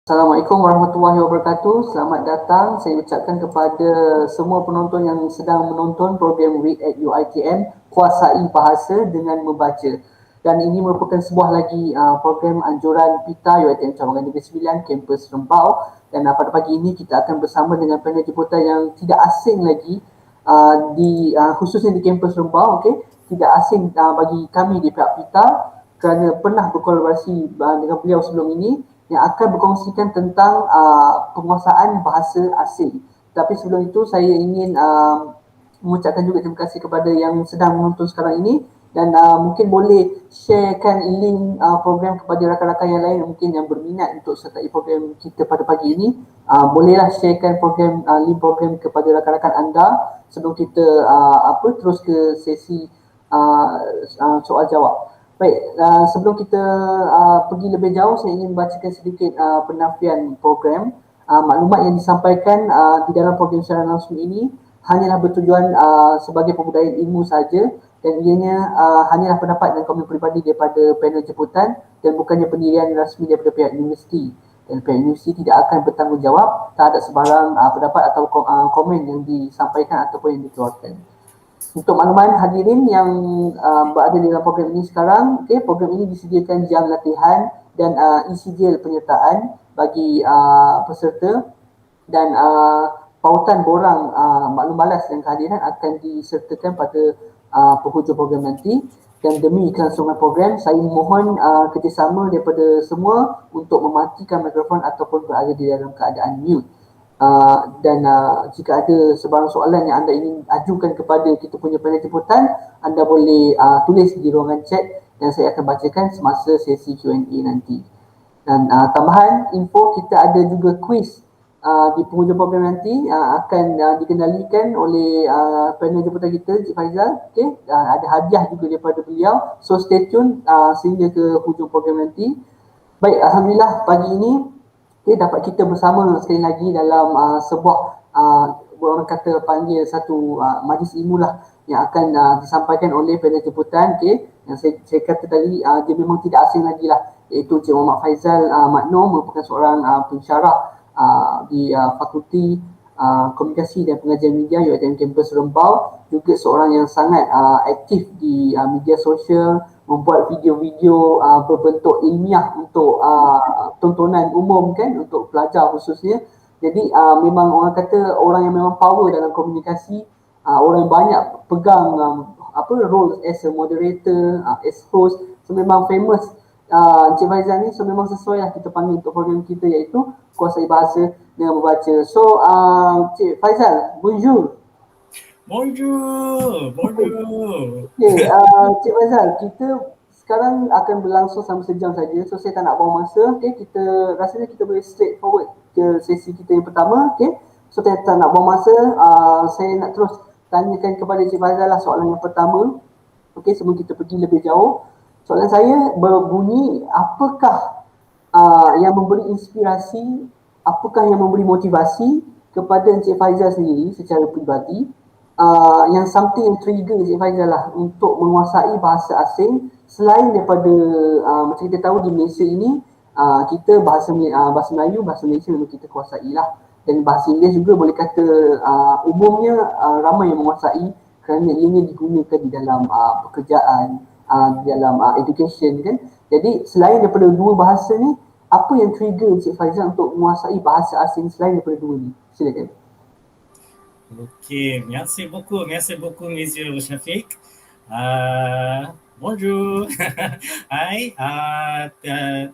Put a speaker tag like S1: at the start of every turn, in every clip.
S1: Assalamualaikum warahmatullahi wabarakatuh. Selamat datang. Saya ucapkan kepada semua penonton yang sedang menonton program Read at UiTM, Kuasai Bahasa dengan Membaca. Dan ini merupakan sebuah lagi program anjuran PITA UiTM Cawangan Negeri Sembilan, Kampus Rembau. Dan pada pagi ini kita akan bersama dengan panel jemputan yang tidak asing lagi khususnya di Kampus Rembau, okay? Tidak asing bagi kami di pihak PITA kerana pernah berkolaborasi dengan beliau sebelum ini, yang akan berkongsikan tentang penguasaan bahasa asing. Tapi sebelum itu saya ingin mengucapkan juga terima kasih kepada yang sedang menonton sekarang ini, dan mungkin boleh sharekan link program kepada rakan-rakan yang lain mungkin yang berminat untuk sertai program kita pada pagi ini. Bolehlah sharekan link program kepada rakan-rakan anda sebelum kita terus ke sesi soal jawab. Baik, sebelum kita pergi lebih jauh, saya ingin membacakan sedikit penafian program. Maklumat yang disampaikan di dalam program siaran langsung ini hanyalah bertujuan sebagai pembudayaan ilmu saja, dan ianya hanyalah pendapat dan komen peribadi daripada panel jemputan dan bukannya pendirian rasmi daripada pihak universiti. Dan pihak universiti tidak akan bertanggungjawab terhadap sebarang pendapat atau komen yang disampaikan ataupun yang dikeluarkan. Untuk makluman hadirin yang berada dalam program ini sekarang, program ini disediakan jam latihan dan e-sijil penyertaan bagi peserta, dan pautan borang maklum balas dan kehadiran akan disertakan pada penghujung program nanti. Dan demi kelangsungan program, saya mohon kerjasama daripada semua untuk mematikan mikrofon ataupun berada di dalam keadaan mute. Dan jika ada sebarang soalan yang anda ingin ajukan kepada kita punya panel jemputan, anda boleh tulis di ruangan chat dan saya akan bacakan semasa sesi Q&A nanti. Dan tambahan info, kita ada juga quiz di penghujung program nanti, akan dikendalikan oleh panel jemputan kita, Cik Faizal. Ada hadiah juga daripada beliau, so stay tune sehingga ke hujung program nanti. Baik, Alhamdulillah pagi ini dapat kita bersama sekali lagi dalam sebuah orang kata panggil satu majlis ilmu lah, yang akan disampaikan oleh panel jemputan. Yang saya kata tadi, dia memang tidak asing lagi lah, iaitu Cik Muhammad Faizal Makno, merupakan seorang pensyarah di Fakulti Komunikasi dan Pengajian Media UiTM Kampus Rembau, juga seorang yang sangat aktif di media sosial, membuat video-video berbentuk ilmiah untuk tontonan umum kan, untuk pelajar khususnya. Jadi memang orang kata orang yang memang power dalam komunikasi, orang yang banyak pegang role as a moderator, as host. So memang famous Encik Faizal ni, so memang sesuai lah kita panggil untuk program kita, iaitu Kuasai Bahasa dengan Membaca. So Encik Faizal, bonjour.
S2: Bonjour, bonjour.
S1: Okay, Cik Faizal, kita sekarang akan berlangsung selama sejam saja, so saya tak nak buang masa. Okay, rasanya kita boleh straight forward ke sesi kita yang pertama. Okay, so saya tak nak buang masa, saya nak terus tanyakan kepada Cik Faizal lah soalan yang pertama. Okay, sebelum kita pergi lebih jauh, soalan saya berbunyi, apakah yang memberi inspirasi, apakah yang memberi motivasi kepada Encik Faizal sendiri secara peribadi, yang something yang trigger Encik Faizal lah untuk menguasai bahasa asing selain daripada macam kita tahu di Malaysia ini, kita bahasa Melayu, bahasa Malaysia memang kita kuasai lah, dan bahasa Inggeris juga boleh kata umumnya ramai yang menguasai kerana ianya digunakan di dalam pekerjaan, di dalam education kan. Jadi selain daripada dua bahasa ni, apa yang trigger Encik Faizal untuk menguasai bahasa asing selain daripada dua ni? Silakan.
S2: Okey, merci beaucoup, Monsieur Syafiq. Bonjour. Hai,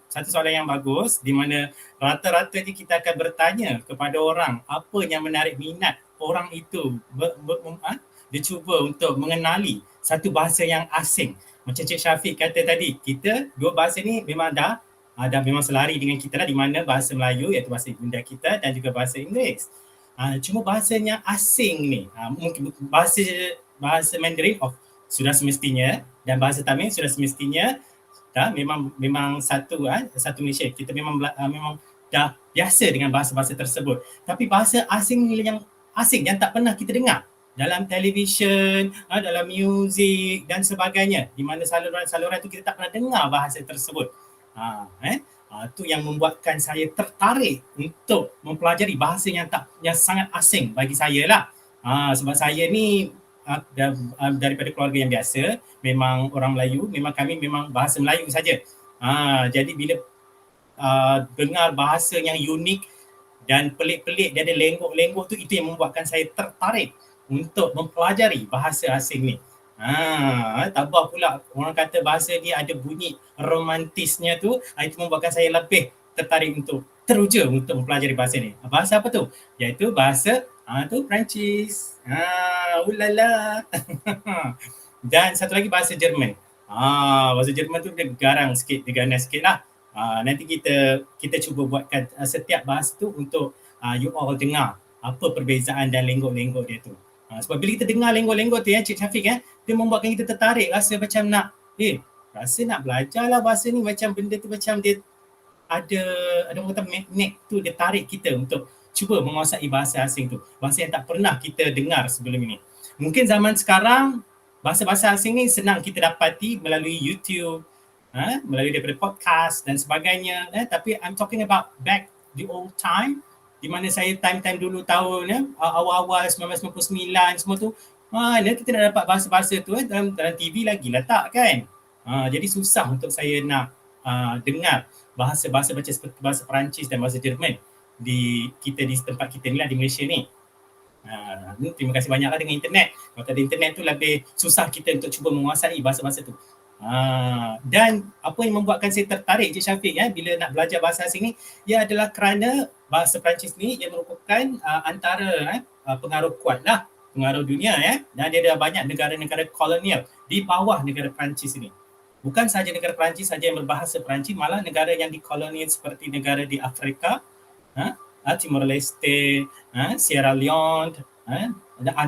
S2: satu soalan yang bagus, di mana rata-ratanya kita akan bertanya kepada orang apa yang menarik minat orang itu dia cuba untuk mengenali satu bahasa yang asing. Macam Cik Syafiq kata tadi, kita dua bahasa ni memang dah memang selari dengan kita lah, di mana bahasa Melayu iaitu bahasa ibunda kita dan juga bahasa Inggeris. Cuma bahasanya asing ni, mungkin bahasa Mandarin sudah semestinya, dan bahasa Tamil sudah semestinya memang satu Malaysia. Kita memang dah biasa dengan bahasa-bahasa tersebut. Tapi bahasa asing yang tak pernah kita dengar dalam televisyen, dalam muzik dan sebagainya, di mana saluran-saluran tu kita tak pernah dengar bahasa tersebut. Itu yang membuatkan saya tertarik untuk mempelajari bahasa yang sangat asing bagi saya lah. Sebab saya ni daripada keluarga yang biasa, memang orang Melayu, memang kami memang bahasa Melayu saja. Jadi bila dengar bahasa yang unik dan pelik-pelik, dia ada lenggok-lenggok tu, itu yang membuatkan saya tertarik untuk mempelajari bahasa asing ni. Tambah pula orang kata bahasa ni ada bunyi romantisnya tu, itu membuatkan saya lebih tertarik untuk teruja untuk mempelajari bahasa ni. Bahasa apa tu? Iaitu bahasa tu Perancis. Ulala. Dan satu lagi bahasa Jerman. Bahasa Jerman tu dia garang sikit, dia ganas sikit lah. Nanti kita cuba buatkan setiap bahasa tu untuk you all dengar apa perbezaan dan lenggok-lenggok dia tu. Sebab bila kita dengar lenggok-lenggok tu Cik Syafiq dia membuatkan kita tertarik, rasa macam nak rasa nak belajar lah bahasa ni, macam benda tu macam dia ada orang kata magnet tu, dia tarik kita untuk cuba menguasai bahasa asing tu, bahasa yang tak pernah kita dengar sebelum ini. Mungkin zaman sekarang bahasa-bahasa asing ni senang kita dapati melalui YouTube, melalui daripada podcast dan sebagainya, tapi I'm talking about back the old time, di mana saya time-time dulu tahun awal-awal 1999 semua tu, mana kita nak dapat bahasa-bahasa tu dalam TV lagi lah tak kan. Jadi susah untuk saya nak dengar bahasa-bahasa macam seperti bahasa Perancis dan bahasa Jerman di tempat kita ni lah, di Malaysia ni. Terima kasih banyaklah dengan internet. Kalau tak ada internet tu lebih susah kita untuk cuba menguasai bahasa-bahasa tu. Dan apa yang membuatkan saya tertarik Cik Syafiq bila nak belajar bahasa asing ni, ia adalah kerana bahasa Perancis ni ia merupakan antara pengaruh kuat lah, pengaruh dunia dan dia ada banyak negara-negara kolonial di bawah negara Perancis ini. Bukan sahaja negara Perancis saja yang berbahasa Perancis, malah negara yang dikolonial seperti negara di Afrika, Timor Leste, Sierra Leone,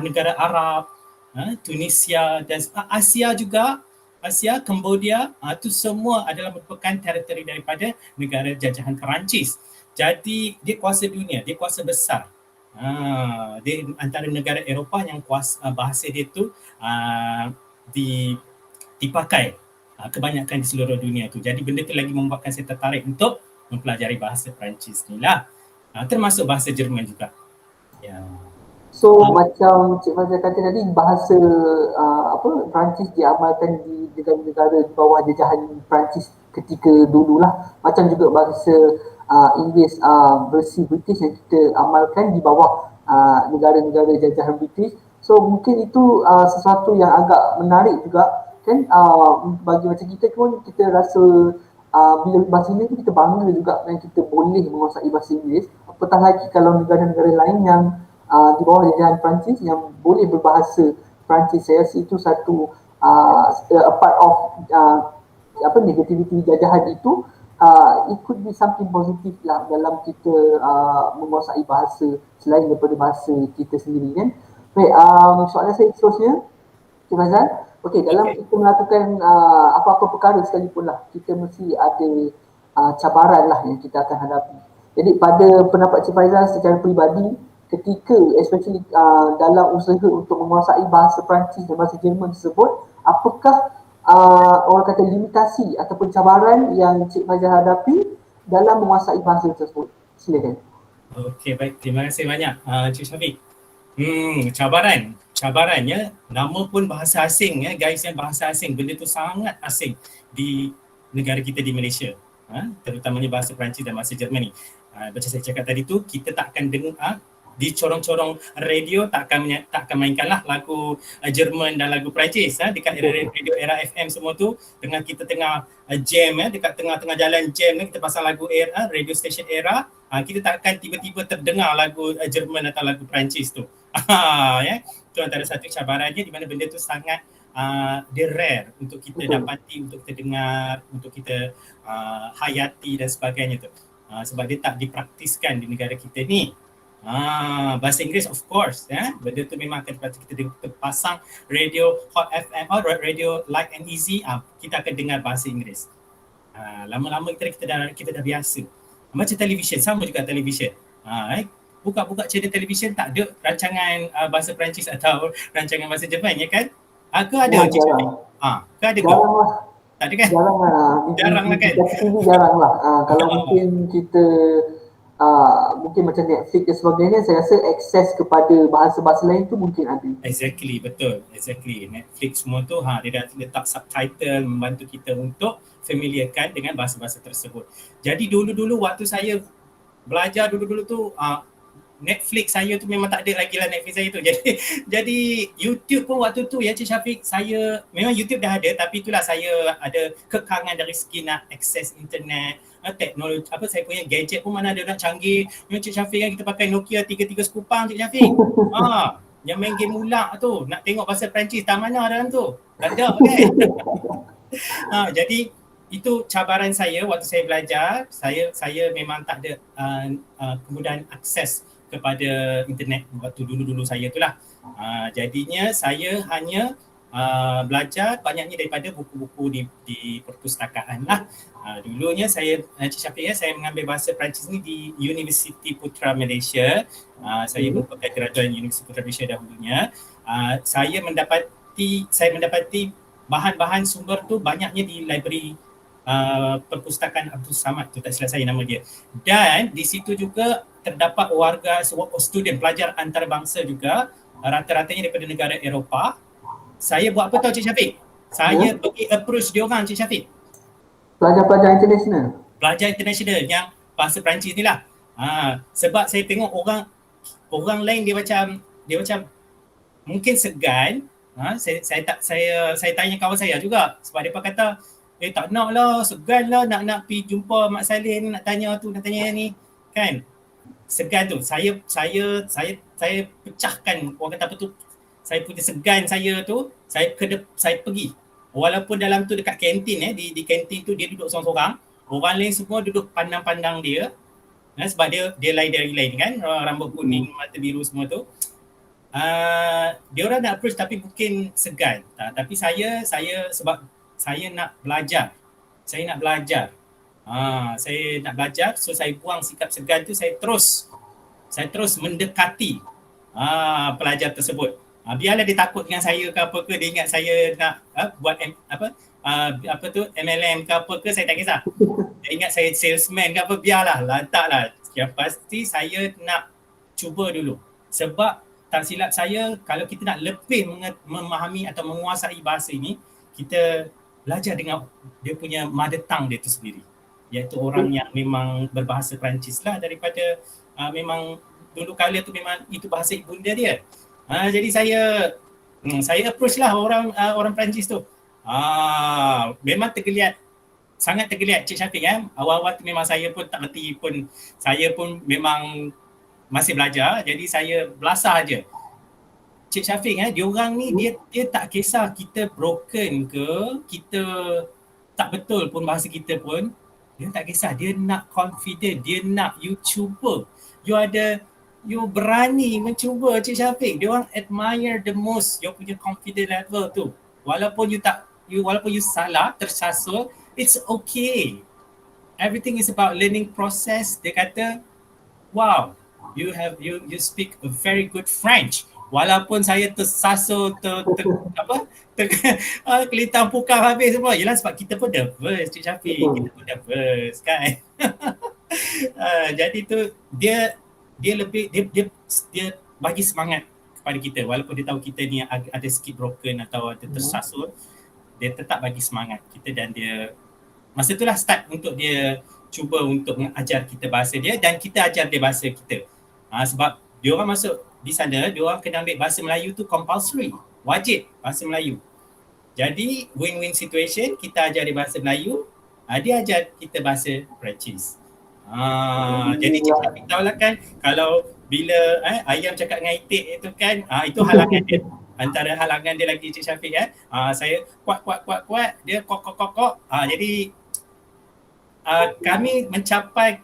S2: negara Arab, Tunisia dan Asia juga, Cambodia, itu semua adalah merupakan teritori daripada negara jajahan Perancis. Jadi dia kuasa dunia, dia kuasa besar. Dia antara negara Eropah yang bahasa dia tu dipakai kebanyakan di seluruh dunia tu. Jadi benda tu lagi membuatkan saya tertarik untuk mempelajari bahasa Perancis ni lah. Termasuk bahasa Jerman juga.
S1: So macam Cik Fazal kata tadi, bahasa Perancis diamalkan di negara-negara di bawah jajahan Perancis ketika dululah. Macam juga bahasa Inggeris versi British yang kita amalkan di bawah negara-negara jajahan British. So mungkin itu sesuatu yang agak menarik juga kan, bagi macam kita pun kita rasa bila bahasa Inggeris kita bangga juga dan kita boleh menguasai bahasa Inggeris. Apatah lagi kalau negara-negara lain yang di bawah jajahan Perancis yang boleh berbahasa Perancis. Saya rasa itu satu part of negativity jajahan itu. It could be something positif lah dalam kita menguasai bahasa selain daripada bahasa kita sendiri kan. Baik, soalan saya seterusnya Cik Fazal. Okey, dalam kita melakukan apa-apa perkara sekalipun lah, kita mesti ada cabaran lah yang kita akan hadapi. Jadi pada pendapat Cik Faizal secara peribadi, ketika especially dalam usaha untuk menguasai bahasa Perancis dan bahasa Jerman tersebut, apakah orang kata limitasi ataupun cabaran yang Cik Faizal hadapi dalam menguasai bahasa tersebut? Silakan.
S2: Okey, baik. Terima kasih banyak Cik Syafiq. Cabarannya, nama pun bahasa asing guys, yang bahasa asing, benda tu sangat asing di negara kita di Malaysia, terutamanya bahasa Perancis dan bahasa Jerman ni. Macam saya cakap tadi tu, kita tak akan dengar di corong-corong radio, tak akan mainkanlah lagu Jerman dan lagu Perancis dekat radio Era FM semua tu. Dengan kita tengah jam dekat tengah-tengah jalan jam kita pasang lagu Era, radio station Era, kita tak akan tiba-tiba terdengar lagu Jerman atau lagu Perancis tu. Itu antara satu cabarannya, di mana benda tu sangat dia rare untuk kita dapati, untuk kita dengar, untuk kita hayati dan sebagainya tu. Sebab dia tak dipraktiskan di negara kita ni. Bahasa Inggeris of course, benda tu memang akan kita pasang radio Hot FM atau radio Light and Easy, kita akan dengar bahasa Inggeris. Lama-lama kita dah biasa. Macam televisyen, sama juga televisyen. Buka-buka channel televisyen tak ada rancangan bahasa Perancis atau rancangan bahasa Jerman, ya kan? Ke ada? Ke ada ke? Tak ada kan?
S1: Jarang lah.
S2: Jarang lah
S1: Di
S2: kan?
S1: TV jarang lah. Kalau mungkin kita mungkin macam Netflix dan sebagainya, saya rasa akses kepada bahasa-bahasa lain tu mungkin ada.
S2: Exactly, betul. Exactly. Netflix semua tu dia dah letak subtitle membantu kita untuk familiarkan dengan bahasa-bahasa tersebut. Jadi dulu-dulu waktu saya belajar dulu-dulu tu Netflix saya tu memang tak ada lagi lah Netflix saya tu. Jadi YouTube pun waktu tu ya Cik Syafiq, saya memang YouTube dah ada tapi itulah saya ada kekangan dari segi nak akses internet, teknologi saya punya gadget pun mana ada nak canggih. Yang Cik Syafiq kan kita pakai Nokia 33 sekupang Cik Syafiq. Yang main game ulak tu, nak tengok bahasa Perancis tak mana dalam tu. Tak ada kan? Jadi itu cabaran saya waktu saya belajar. Saya memang tak ada kemudahan akses kepada internet waktu dulu-dulu saya tu lah. Jadinya saya hanya belajar banyaknya daripada buku-buku di perpustakaan lah. Dulunya saya, Cik Syafiq saya mengambil bahasa Perancis ni di Universiti Putra Malaysia. Saya merupakan graduan Universiti Putra Malaysia dahulunya. Saya mendapati bahan-bahan sumber tu banyaknya di library perpustakaan Abdul Samad tu, tak silap saya nama dia. Dan di situ juga terdapat warga student pelajar antarabangsa juga, rata-ratanya daripada negara Eropah. Saya buat apa tahu Cik Syafiq? Saya pergi approach dia orang Cik Syafiq.
S1: Pelajar-pelajar international.
S2: Pelajar international yang bahasa Perancis ni lah. Sebab saya tengok orang lain dia macam mungkin segan. Saya tanya kawan saya juga sebab dia kata tak nak lah, segan lah nak pergi jumpa Mak Salin, nak tanya tu, nak tanya ni kan. Segan tu saya pecahkan, orang kata apa tu, saya punya segan saya tu, saya pergi walaupun dalam tu dekat kantin di kantin tu dia duduk seorang-seorang, orang lain semua duduk pandang-pandang dia sebab dia lain dari lain kan, rambut kuning, mata biru semua tu. Dia orang nak approach tapi mungkin segan. Tapi saya sebab saya nak belajar. Saya nak belajar. So saya buang sikap segan tu, saya terus mendekati pelajar tersebut. Biarlah dia takut dengan saya ke apa ke, dia ingat saya nak buat MLM ke apa ke, saya tak kisah. Dia ingat saya salesman ke apa, biarlah, lantaklah. Yang pasti saya nak cuba dulu. Sebab tak silap saya, kalau kita nak lebih memahami atau menguasai bahasa ini, kita belajar dengan dia punya mother tongue dia tu sendiri, iaitu orang yang memang berbahasa Perancis lah, daripada memang dulu kala tu memang itu bahasa ibunda dia. Jadi saya approach lah orang Perancis tu. Memang sangat tergeliat Cik Syafiq kan. Awal-awal tu memang saya pun tak reti pun, saya pun memang masih belajar, jadi saya belasah aje. Cik Syafiq diorang ni dia tak kisah kita broken ke, kita tak betul pun bahasa kita pun, dia tak kisah, dia nak confident, dia nak you cuba. You berani mencuba Cik Syafiq. Diorang admire the most you punya confident level tu. Walaupun you salah, tersasul, it's okay. Everything is about learning process. Dia kata, wow, you speak a very good French. Walaupun saya tersasul, kelitang pukau habis semua. Yelah sebab kita pun diverse Cik Syafiq. Kita pun diverse kan. Jadi tu dia lebih dia bagi semangat kepada kita, walaupun dia tahu kita ni ada sikit broken atau ada tersasul, dia tetap bagi semangat kita, dan dia masa itulah start untuk dia cuba untuk mengajar kita bahasa dia, dan kita ajar dia bahasa kita. Sebab dia orang masuk di sana, dia orang kena ambil bahasa Melayu tu compulsory, wajib bahasa Melayu. Jadi win-win situation, kita ajar dia bahasa Melayu, dia ajar kita bahasa Perancis. Jadi Cik Syafiq tahu lah kan, kalau bila ayam cakap dengan itik itu kan, itu halangan dia. Antara halangan dia lagi Cik Syafiq saya kuat, dia kok. Jadi kami mencapai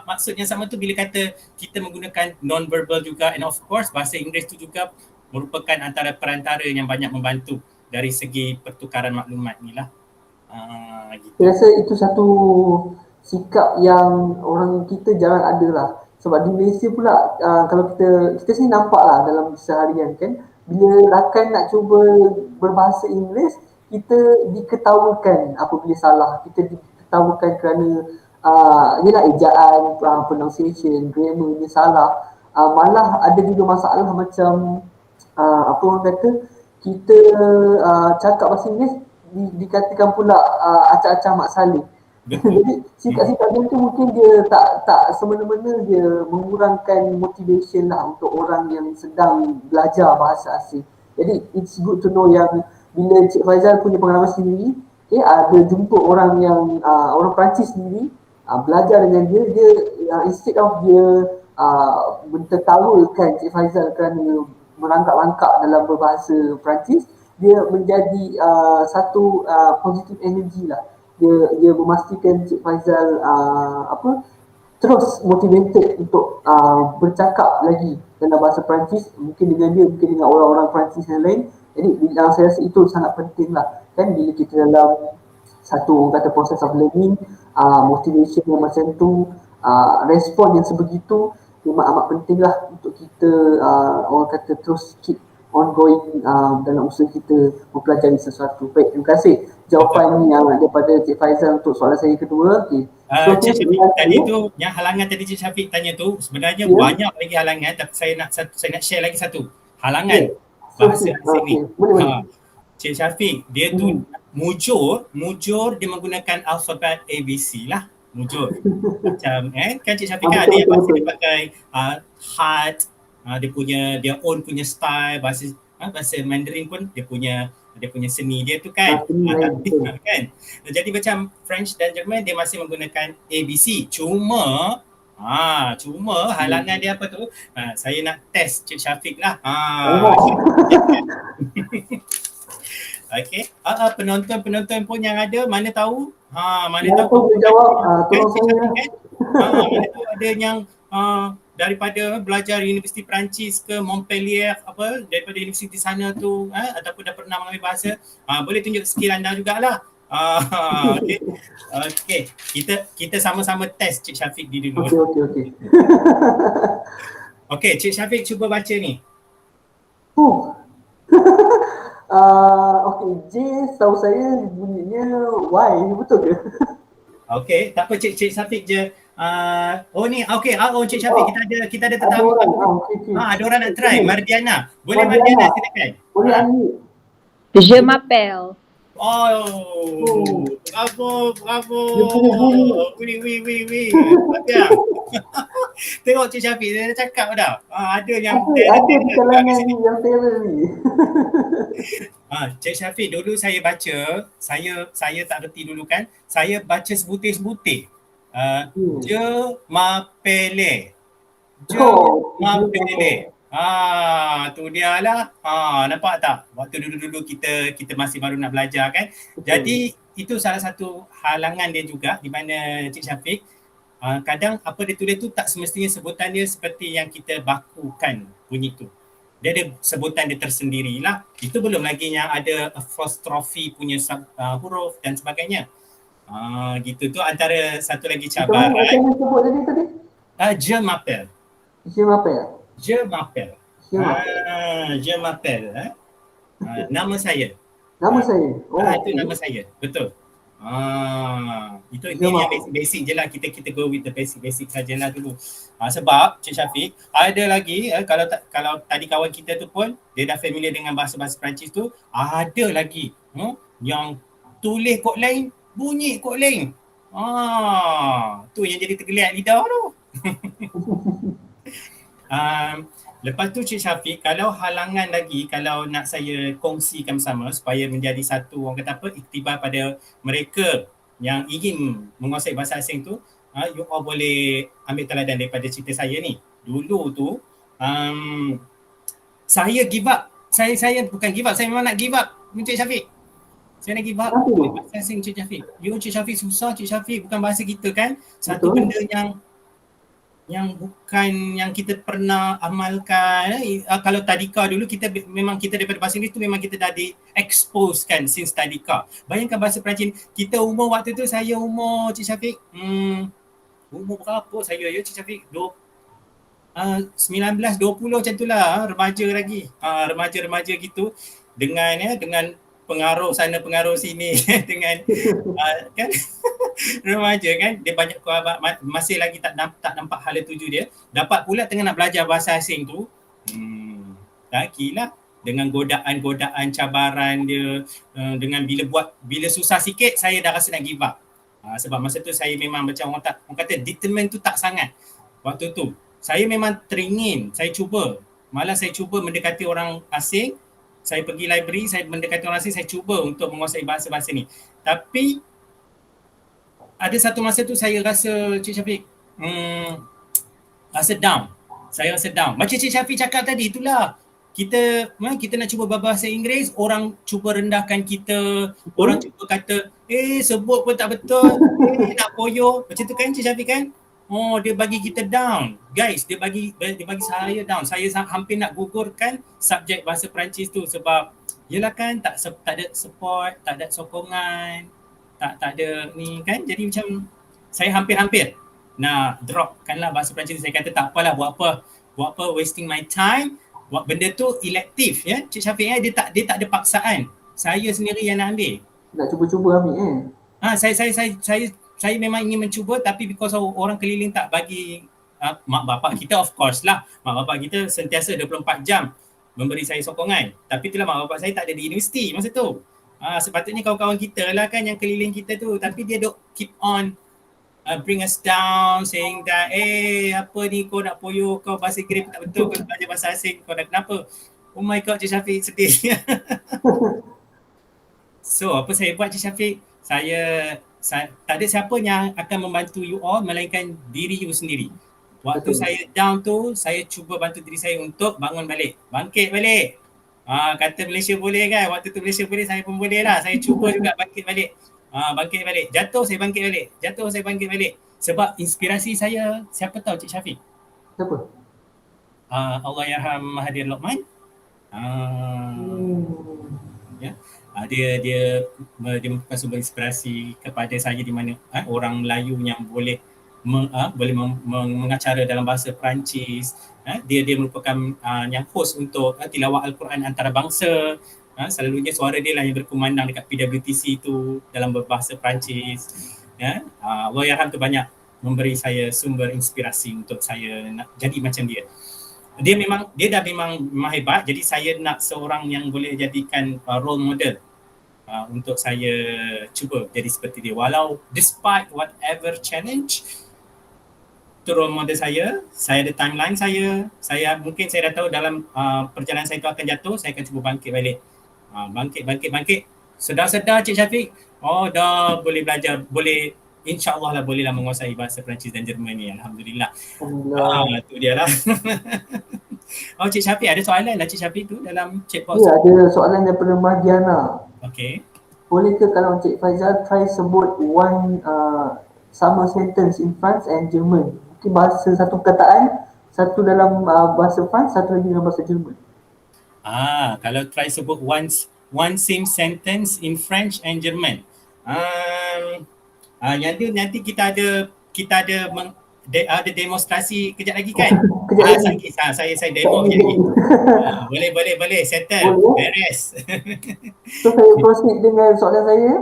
S2: maksudnya sama tu bila kata kita menggunakan non-verbal juga, and of course bahasa Inggeris tu juga merupakan antara perantara yang banyak membantu dari segi pertukaran maklumat ni lah.
S1: Gitu. Saya rasa itu satu sikap yang orang kita jarang ada lah. Sebab di Malaysia pula, kalau kita sini nampak lah dalam seharian kan, bila rakan nak cuba berbahasa Inggeris, kita diketawakan apabila salah, kita diketawakan kerana yelah ejaan, pronunciation, grammar dia salah. Malah ada juga masalah macam apa orang kata, kita cakap bahasa Inggeris dikatakan pula acak-acak Mak Saleh. Jadi sikap-sikap macam tu mungkin dia tak semena-mena dia mengurangkan motivation lah untuk orang yang sedang belajar bahasa asing. Jadi it's good to know yang bila Cik Faizal punya pengalaman sendiri, okay, ada jumpa orang yang orang Perancis sendiri, belajar dengan dia instead of dia mentertawakan Cik Faizal kerana merangkak-rangkak dalam berbahasa Perancis, dia menjadi satu positive energy lah. Dia memastikan Cik Faizal terus motivated untuk bercakap lagi dalam bahasa Perancis, mungkin dengan dia, mungkin dengan orang-orang Perancis yang lain. Jadi saya rasa itu sangat penting lah kan, bila kita dalam satu kata proses of learning, motivation yang macam tu, respon yang sebegitu memang amat penting lah untuk kita orang kata terus keep ongoing dalam usaha kita mempelajari sesuatu. Baik, terima kasih jawapan yang daripada Cik Faizal untuk soalan saya kedua. Okay.
S2: Cik Syafiq, tadi tu yang halangan tadi Cik Syafiq tanya tu sebenarnya banyak lagi halangan, tapi saya nak share lagi satu halangan bahasa asing ni. Cik Syafiq, dia tu mujur dia menggunakan alfabet ABC lah, mujur. Macam kan Cik Syafiq kan ada yang masih dia pakai hard, dia own punya style, bahasa Mandarin pun dia punya seni dia tu kan. Kan. Jadi macam French dan Jerman dia masih menggunakan ABC. Cuma halangan dia apa tu? Saya nak test Cik Syafiq lah. Okey. Penonton pun yang ada, mana tahu? Mana tahu
S1: boleh jawab. Tolong saya.
S2: Mana tahu ada yang daripada belajar Universiti Perancis ke Montpellier daripada universiti sana tu ataupun dah pernah mengambil bahasa, boleh tunjuk skill anda jugalah. Okey. Kita sama-sama test Cik Syafiq di dulu.
S1: Okey.
S2: Okey, Cik Syafiq cuba baca ni.
S1: Okey, J tahu saya bunyinya Y, betul ke?
S2: Okey, tak apa Cik Syafiq je. Ni okey, Cik Syafiq kita ada tetamu. Ada orang nak try, Mardiana. Boleh Mardiana silakan.
S1: Boleh unmute.
S3: Je m'appelle.
S2: Bravo. Oui. Tengok Cik Syafiq, dia dah cakap dah. Ada yang
S1: ada di kalangan ni yang terror ni.
S2: Cik Syafiq, dulu saya baca, saya tak reti dulu kan. Saya baca sebutir-sebutir. Je m'appelle. Tu dia lah. Nampak tak? Waktu dulu-dulu kita masih baru nak belajar kan. Jadi itu salah satu halangan dia juga di mana Cik Syafiq kadang apa dia tulis tu tak semestinya sebutan dia seperti yang kita bakukan bunyi tu. Dia ada sebutan dia tersendiri lah. Itu belum lagi yang ada apostrophe punya huruf dan sebagainya. Gitu tu antara satu lagi cabaran.
S1: Macam mana sebut tadi?
S2: Je m'appelle. Je m'appelle. Nama saya.
S1: Itu
S2: nama saya. Betul. Itu yang basic je lah. Kita go with the basic sajalah dulu. Sebab Cik Syafiq ada lagi kalau tadi kawan kita tu pun dia dah familiar dengan bahasa-bahasa Perancis tu, ada lagi yang tulis kod lain, bunyi kod lain. Tu yang jadi tergeliat lidah tu. Lepas tu Cik Syafiq, kalau halangan lagi, kalau nak saya kongsikan bersama supaya menjadi satu orang kata apa, iktibar pada mereka yang ingin menguasai bahasa asing tu, you all boleh ambil teladan daripada cerita saya ni. Dulu tu saya give up. Saya bukan give up, saya memang nak give up Cik Syafiq. Saya nak give up bahasa asing Cik Syafiq. Cik Syafiq susah Cik Syafiq, bukan bahasa kita kan. Satu benda yang bukan yang kita pernah amalkan. Kalau tadika dulu kita daripada bahasa Inggeris tu memang kita dah di-expose kan since tadika. Bayangkan bahasa Perancis, kita umur waktu tu, saya umur Cik Syafiq umur berapa saya Cik Syafiq? 19, 20 macam tu lah, remaja lagi. Remaja-remaja gitu dengan pengaruh sana pengaruh sini dengan kan remaja kan dia banyak masih lagi tak nampak hala tuju dia. Dapat pula tengah nak belajar bahasa asing tu. Lagilah dengan godaan-godaan cabaran dia dengan bila susah sikit saya dah rasa nak give up. Sebab masa tu saya memang macam orang kata determined tu tak sangat. Waktu tu saya memang teringin, saya cuba. Malah saya cuba mendekati orang asing. Saya pergi library, saya mendekati orang asing, saya cuba untuk menguasai bahasa-bahasa ni. Tapi ada satu masa tu saya rasa Cik Syafiq rasa down. Saya rasa down. Macam Cik Syafiq cakap tadi itulah. Kita nak cuba berbahasa Inggeris, orang cuba rendahkan kita, orang cuba kata, sebut pun tak betul, nak poyo. Macam tu kan Cik Syafiq kan? Oh, dia bagi kita down. Guys, dia bagi saya down. Saya hampir nak gugurkan subjek bahasa Perancis tu sebab yelah kan tak ada support, tak ada sokongan, tak ada ni kan. Jadi macam saya hampir-hampir nak dropkanlah bahasa Perancis. Saya kata tak apalah, buat apa wasting my time. Buat benda tu elektif ya. Cik Syafiq dia tak ada paksaan. Saya sendiri yang nak ambil.
S1: Nak cuba-cuba ambil
S2: Saya memang ingin mencuba tapi because orang keliling tak bagi mak bapak kita of course lah. Mak bapak kita sentiasa 24 jam memberi saya sokongan. Tapi itulah mak bapak saya tak ada di universiti masa tu. Sepatutnya kawan-kawan kita lah kan yang keliling kita tu. Tapi dia duk keep on bring us down saying that apa ni kau nak poyo, kau bahasa Inggeris tak betul, kau nak belajar bahasa asing, kau dah kenapa? Oh my god Cik Syafiq sedih. So apa saya buat Cik Syafiq? Saya tak ada siapa yang akan membantu you all melainkan diri you sendiri. Waktu saya down tu, saya cuba bantu diri saya untuk bangun balik, bangkit balik. Kata Malaysia boleh kan? Waktu tu Malaysia boleh, saya pun boleh lah. Saya cuba juga bangkit balik. Bangkit balik. Jatuh saya bangkit balik. Jatuh saya bangkit balik. Sebab inspirasi saya, siapa tahu Cik Syafiq?
S1: Siapa?
S2: Allahyarham Mahathir Lokman. Ya. Dia merupakan sumber inspirasi kepada saya di mana orang Melayu yang boleh mengacara dalam bahasa Perancis. Dia merupakan yang host untuk tilawah Al-Quran antarabangsa. Selalunya suara dia lah yang berkumandang dekat PWTC tu dalam berbahasa Perancis. Allahyarham tu banyak memberi saya sumber inspirasi untuk saya nak jadi macam dia. Dia dah memang hebat, jadi saya nak seorang yang boleh jadikan role model untuk saya cuba jadi seperti dia. Walau despite whatever challenge, itu role model saya ada timeline saya mungkin saya dah tahu dalam perjalanan saya itu akan jatuh, saya akan cuba bangkit balik. Bangkit. Sedar-sedar Cik Syafiq, dah boleh belajar, boleh InsyaAllah lah bolehlah menguasai bahasa Perancis dan Jerman ni. Alhamdulillah. Tu dia lah. Cik Syafiq ada soalan lah Cik Syafiq tu dalam chat box?
S1: Ya, ada soalan daripada Mahdiana.
S2: Okay.
S1: Boleh ke kalau Cik Faizal try sebut sama sentence in France and German? Mungkin bahasa satu perkataan, satu dalam bahasa France, satu lagi dalam bahasa Jerman.
S2: Kalau try sebut one same sentence in French and German. Yang tu nanti kita ada demonstrasi kejap lagi kan? Saya demo kejap lagi. Boleh settle. Beres.
S1: So saya proceed dengan soalan saya.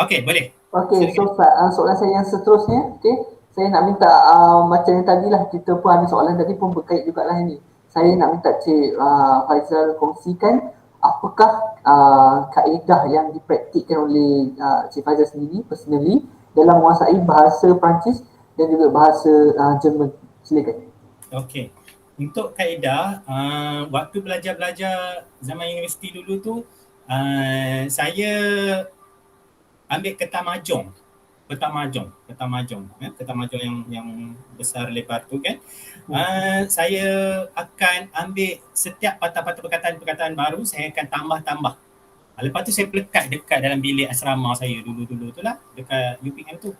S2: Okay, boleh.
S1: Okay, so soalan saya yang seterusnya, saya nak minta macam yang tadi lah, kita pun ada soalan tadi pun berkait jugalah ini. Saya nak minta Cik Faizal kongsikan apakah kaedah yang dipraktikkan oleh Cik Faizal sendiri personally dalam menguasai bahasa Perancis dan juga bahasa Jerman. Silakan.
S2: Okey. Untuk kaedah, waktu belajar zaman universiti dulu tu, saya ambil Peta Mahjong yang besar lebar tu kan. Saya akan ambil setiap patah-patah perkataan baru, saya akan tambah. Lepas tu saya pelekat dekat dalam bilik asrama saya dulu tu lah, dekat UPM tu.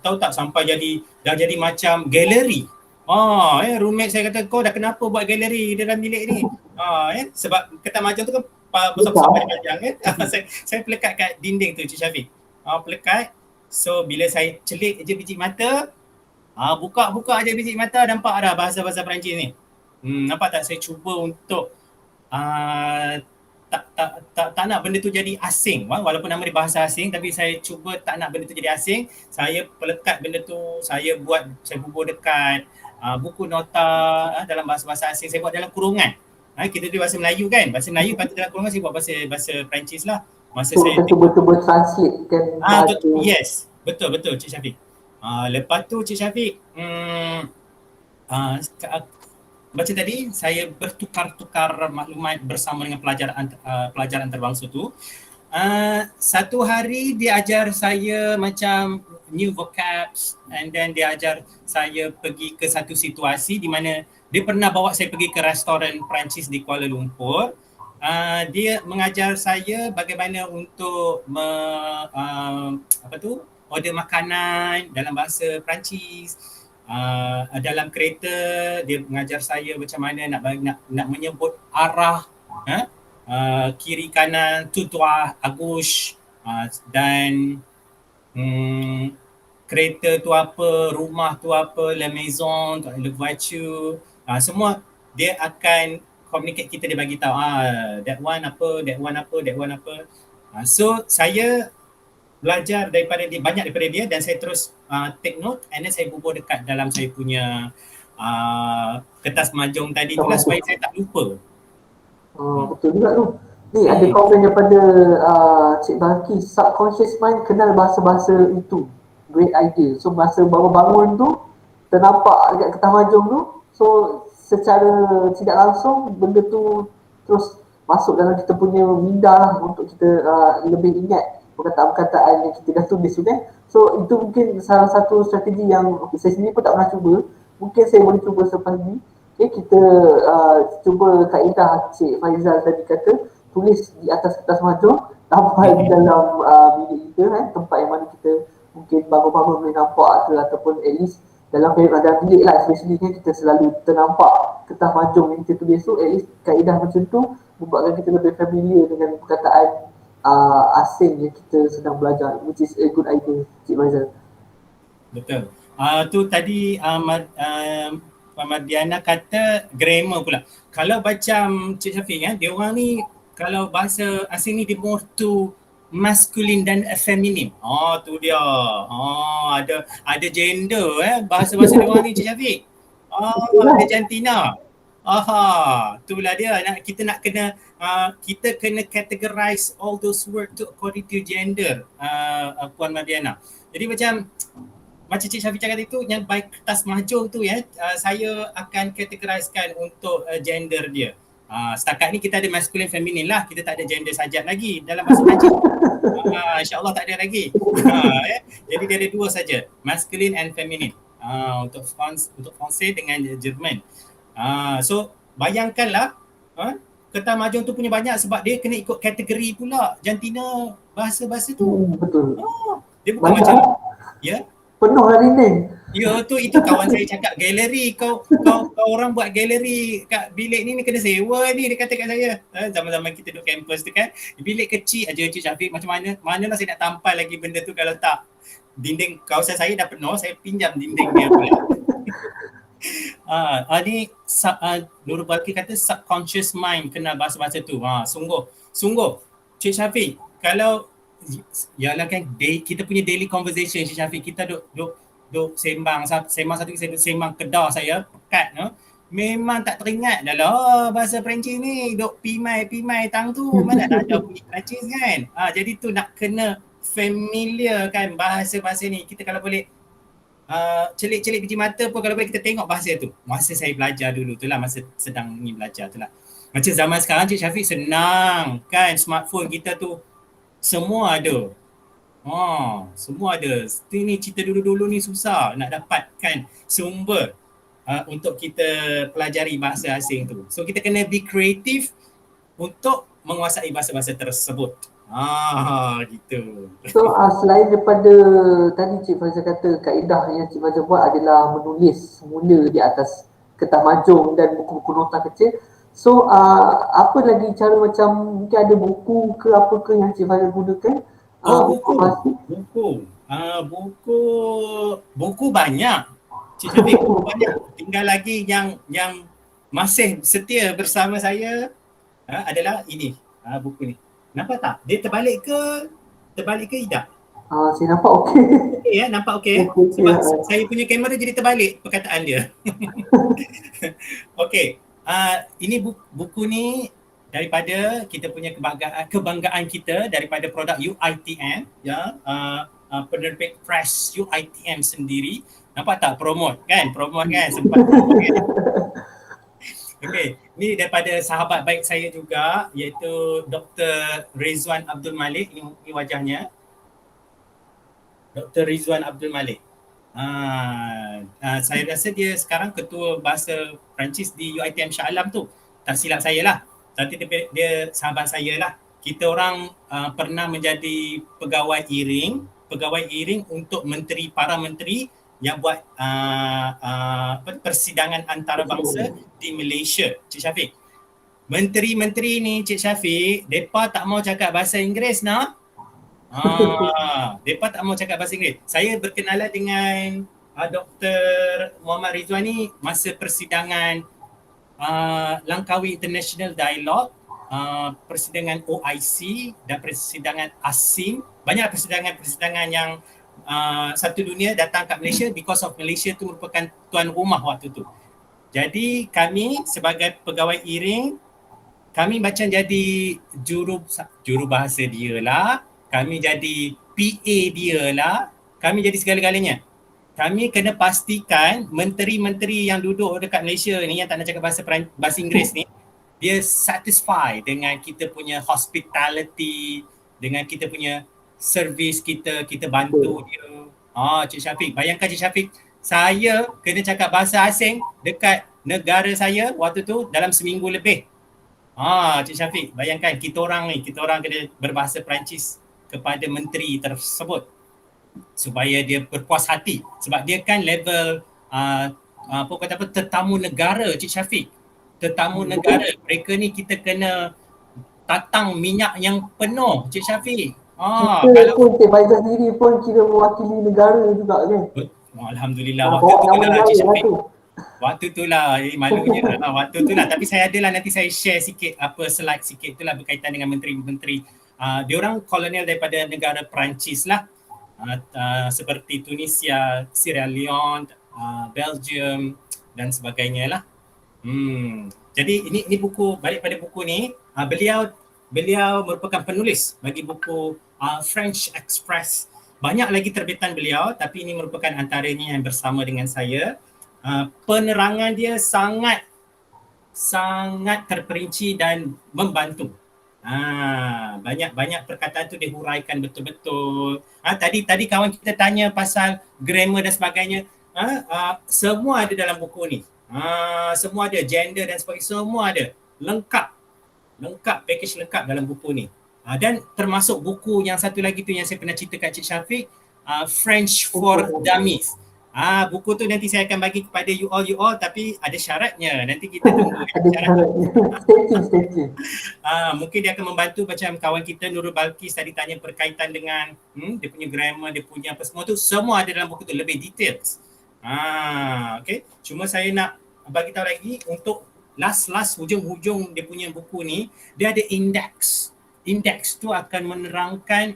S2: Tahu tak sampai dah jadi macam galeri. Roommate saya kata, kau dah kenapa buat galeri dalam bilik ni? Sebab Peta Mahjong tu kan besar-besar panjang kan. Saya pelekat kat dinding tu Cik Syafiq. Pelekat. So bila saya celik je biji mata, Buka aja biji mata nampak dah bahasa-bahasa Perancis ni. Nampak tak, saya cuba untuk tak nak benda tu jadi asing. Walaupun nama dia bahasa asing, tapi saya cuba tak nak benda tu jadi asing. Saya pelekat benda tu, saya bubuh dekat buku nota dalam bahasa-bahasa asing. Saya buat dalam kurungan. Kita tu bahasa Melayu kan. Bahasa Melayu lepas tu dalam kurungan saya buat bahasa Perancis lah. Masa
S1: So
S2: saya
S1: kita cuba translate kan bahasa.
S2: yes. Betul Cik Syafiq. Lepas tu Cik Syafiq, macam tadi saya bertukar-tukar maklumat bersama dengan pelajar antarabangsa tu. Satu hari dia ajar saya macam new vocabs, and then dia ajar saya pergi ke satu situasi di mana dia pernah bawa saya pergi ke restoran Perancis di Kuala Lumpur. Dia mengajar saya bagaimana untuk order makanan dalam bahasa Perancis. Dalam kereta dia mengajar saya macam mana nak menyebut arah kiri kanan, trottoir à gauche, dan kereta tu apa, rumah tu apa, la maison, le voiture, semua dia akan communicate kita, dia bagi tahu that one apa. So saya belajar banyak daripada dia, dan saya terus take note, and then saya bubuh dekat dalam saya punya kertas mahjong tadi tu lah, supaya saya tak lupa.
S1: Betul juga tu. Ni ada komen daripada Cik Balki, subconscious mind kenal bahasa-bahasa itu. Great idea. So masa baru bangun tu ternampak dekat kertas mahjong tu, so secara tidak langsung benda tu terus masuk dalam kita punya minda lah, untuk kita lebih ingat perkataan-perkataan yang kita dah tulis tu kan. So itu mungkin salah satu strategi yang saya sendiri pun tak pernah cuba. Mungkin saya boleh cuba selepas ni. Kita cuba kaedah Cik Faizal tadi kata, tulis di atas kertas mahjong, tampal di dalam bilik kita tempat yang mana kita mungkin bangun-bangun boleh nampak ke, ataupun at least dalam bilik lah, especially kan kita selalu ternampak kertas mahjong yang kita tulis tu. At least kaedah macam tu membuatkan kita lebih familiar dengan perkataan asing yang kita sedang belajar, which is a good idea, Cik Faizal.
S2: Betul. Tu tadi Mardiana kata grammar pula. Kalau macam Cik Syafiq dia orang ni kalau bahasa asing ni dia more to masculine dan feminine. Tu dia. Ada gender bahasa-bahasa dia orang ni Cik Syafiq. Ada jantina. Itulah dia. Kita kena categorize all those words to according to gender, Puan Mardiana. Jadi macam Cik Syafiq cakap itu, yang by kertas mahjong tu saya akan categorizekan untuk gender dia. Setakat ni kita ada masculine feminine lah, kita tak ada gender sajat lagi dalam bahasa Perancis. InsyaAllah tak ada lagi. Jadi dia ada dua saja, masculine and feminine, untuk Fransai dengan Jerman. So bayangkanlah kertas mahjong tu punya banyak, sebab dia kena ikut kategori pula jantina bahasa-bahasa tu.
S1: Betul.
S2: Dia bukan macam
S1: penuh hari ni.
S2: Itu kawan saya cakap, galeri kau orang buat galeri kat bilik ni kena sewa ni, dia kata kat saya. Zaman-zaman kita duduk kampus tu kan, bilik kecil aja Cik Syafiq, macam manalah saya nak tampal lagi benda tu kalau tak dinding kawasan saya dah penuh, saya pinjam dinding dia pula. Ni Nurul Balki kata subconscious mind kenal bahasa-bahasa tu. Sungguh Cik Syafiq, kalau yalah kan kita punya daily conversation Cik Syafiq, kita duk sembang satu, saya duk sembang Kedah saya pekat memang tak teringat dah lah bahasa Perancis ni, duk pimai tang tu mana nak ada bunyi Perancis kan. Jadi tu nak kena familiar kan bahasa-bahasa ni. Kita kalau boleh celik-celik biji mata pun kalau boleh kita tengok bahasa tu. Masa saya belajar dulu tu lah, masa sedang ni belajar tu lah. Macam zaman sekarang Cik Syafiq senang kan, smartphone kita tu semua ada. Semua ada. Ini cerita dulu-dulu ni susah nak dapatkan sumber untuk kita pelajari bahasa asing tu. So kita kena be kreatif untuk menguasai bahasa-bahasa tersebut. Gitu.
S1: So selain daripada tadi Cik Faizal kata, kaedah yang Cik Faizal buat adalah menulis semula di atas kertas mahjong dan buku-buku nota kecil. So apa lagi cara, macam mungkin ada buku ke apa ke yang Cik Faizal gunakan?
S2: Buku banyak. Cik Syafiq, banyak tinggal lagi yang masih setia bersama saya adalah ini buku ni. Nampak tak? Dia terbalik ke tidak?
S1: Saya nampak okey.
S2: Okey nampak okey.
S1: Okey,
S2: Sebab saya punya kamera jadi terbalik perkataan dia. Okey. Ini buku ni daripada kita punya kebanggaan kita daripada produk UiTM ya. Penerbit Press UiTM sendiri. Nampak tak promote kan? Promote kan? Sempat promote kan? Okey, ni daripada sahabat baik saya juga iaitu Dr. Rizwan Abdul Malik. Ini wajahnya. Dr. Rizwan Abdul Malik. Saya rasa dia sekarang ketua bahasa Perancis di UiTM Shah Alam tu. Tak silap saya lah. Tapi dia sahabat saya lah. Kita orang pernah menjadi pegawai iring untuk para menteri yang buat persidangan antarabangsa di Malaysia, Cik Syafiq. Menteri-menteri ni Cik Syafiq, mereka tak mau cakap bahasa Inggeris nah. Mereka tak mau cakap bahasa Inggeris. Saya berkenalan dengan Dr. Muhammad Rizwan ni masa persidangan Langkawi International Dialogue, persidangan OIC dan persidangan ASIM. Banyak persidangan yang satu dunia datang kat Malaysia because of Malaysia tu merupakan tuan rumah waktu tu. Jadi kami sebagai pegawai iring, kami macam jadi juru bahasa dia lah, kami jadi PA dia lah, kami jadi segala-galanya. Kami kena pastikan menteri-menteri yang duduk dekat Malaysia ni yang tak nak cakap bahasa Inggeris ni, dia satisfy dengan kita punya hospitality, dengan kita punya servis kita bantu dia. Cik Syafiq, bayangkan Cik Syafiq, saya kena cakap bahasa asing dekat negara saya waktu tu dalam seminggu lebih. Cik Syafiq, bayangkan kita orang kena berbahasa Perancis kepada menteri tersebut supaya dia berpuas hati sebab dia kan level tetamu negara, Cik Syafiq. Tetamu negara, mereka ni kita kena tatang minyak yang penuh, Cik Syafiq.
S1: Kita pun Cik Faizal sendiri pun kira mewakili negara juga kan.
S2: Alhamdulillah,
S1: Bawa nama negara
S2: Cik
S1: lah
S2: Syafiq.
S1: tu.
S2: Waktu tu lah, malunya waktu tu lah. Tapi saya adalah nanti saya share sikit slide sikit tu lah berkaitan dengan menteri-menteri. Diorang kolonial daripada negara Perancis lah. Seperti Tunisia, Sierra Leone, Belgium dan sebagainya lah. Jadi ini buku, balik pada buku ni, beliau merupakan penulis bagi buku French Express. Banyak lagi terbitan beliau tapi ini merupakan antaranya yang bersama dengan saya. Penerangan dia sangat terperinci dan membantu. Banyak perkataan tu dihuraikan betul-betul. Tadi kawan kita tanya pasal grammar dan sebagainya. Semua ada dalam buku ni. Semua ada, gender dan sebagainya, semua ada. Lengkap, package lengkap dalam buku ni. Dan termasuk buku yang satu lagi tu yang saya pernah cerita kat Cik Syafiq, French for Dummies. Buku tu nanti saya akan bagi kepada you all tapi ada syaratnya. Nanti kita tunggu
S1: ada syaratnya. Stay tune.
S2: Mungkin dia akan membantu macam kawan kita Nurul Balkis tadi tanya berkaitan dengan dia punya grammar, dia punya apa semua tu, semua ada dalam buku tu, lebih details. Okay. Cuma saya nak bagi tahu lagi untuk last hujung-hujung dia punya buku ni, dia ada index. Index tu akan menerangkan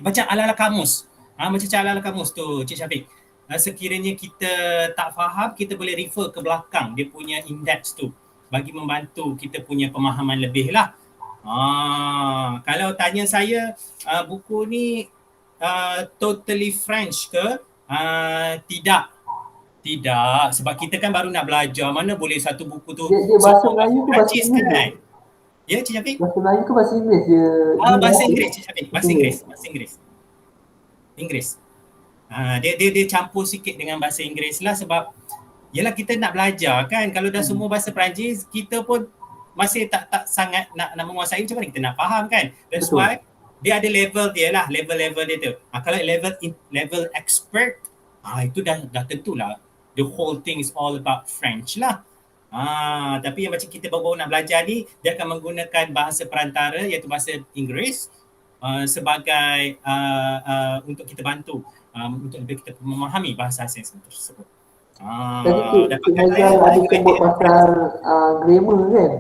S2: macam ala-ala kamus. Macam ala-ala kamus tu Cik Syafiq. Sekiranya kita tak faham, kita boleh refer ke belakang dia punya index tu bagi membantu kita punya pemahaman lebih lah. Kalau tanya saya, buku ni totally French ke? Tidak, sebab kita kan baru nak belajar, mana boleh satu buku tu
S1: dia bahasa Melayu ke bahasa
S2: Perancis
S1: Inggeris
S2: kan? Ya Cik Syafiq?
S1: Bahasa Melayu ke bahasa Inggeris dia?
S2: Bahasa Inggeris Cik Syafiq, bahasa Inggeris. Dia campur sikit dengan bahasa Inggeris lah sebab yelah kita nak belajar kan, kalau dah semua bahasa Perancis kita pun masih tak sangat nak menguasai, macam mana kita nak faham kan. That's why dia ada level dia lah, level dia tu. Kalau level expert, itu dah tentulah the whole thing is all about French lah. Tapi yang macam kita baru-baru nak belajar ni, dia akan menggunakan bahasa perantara iaitu bahasa Inggeris sebagai untuk kita bantu untuk lebih kita memahami bahasa asing tersebut.
S1: Tadi Cik
S2: Dapatkan
S1: Haizal ada sebut pasal grammar kan.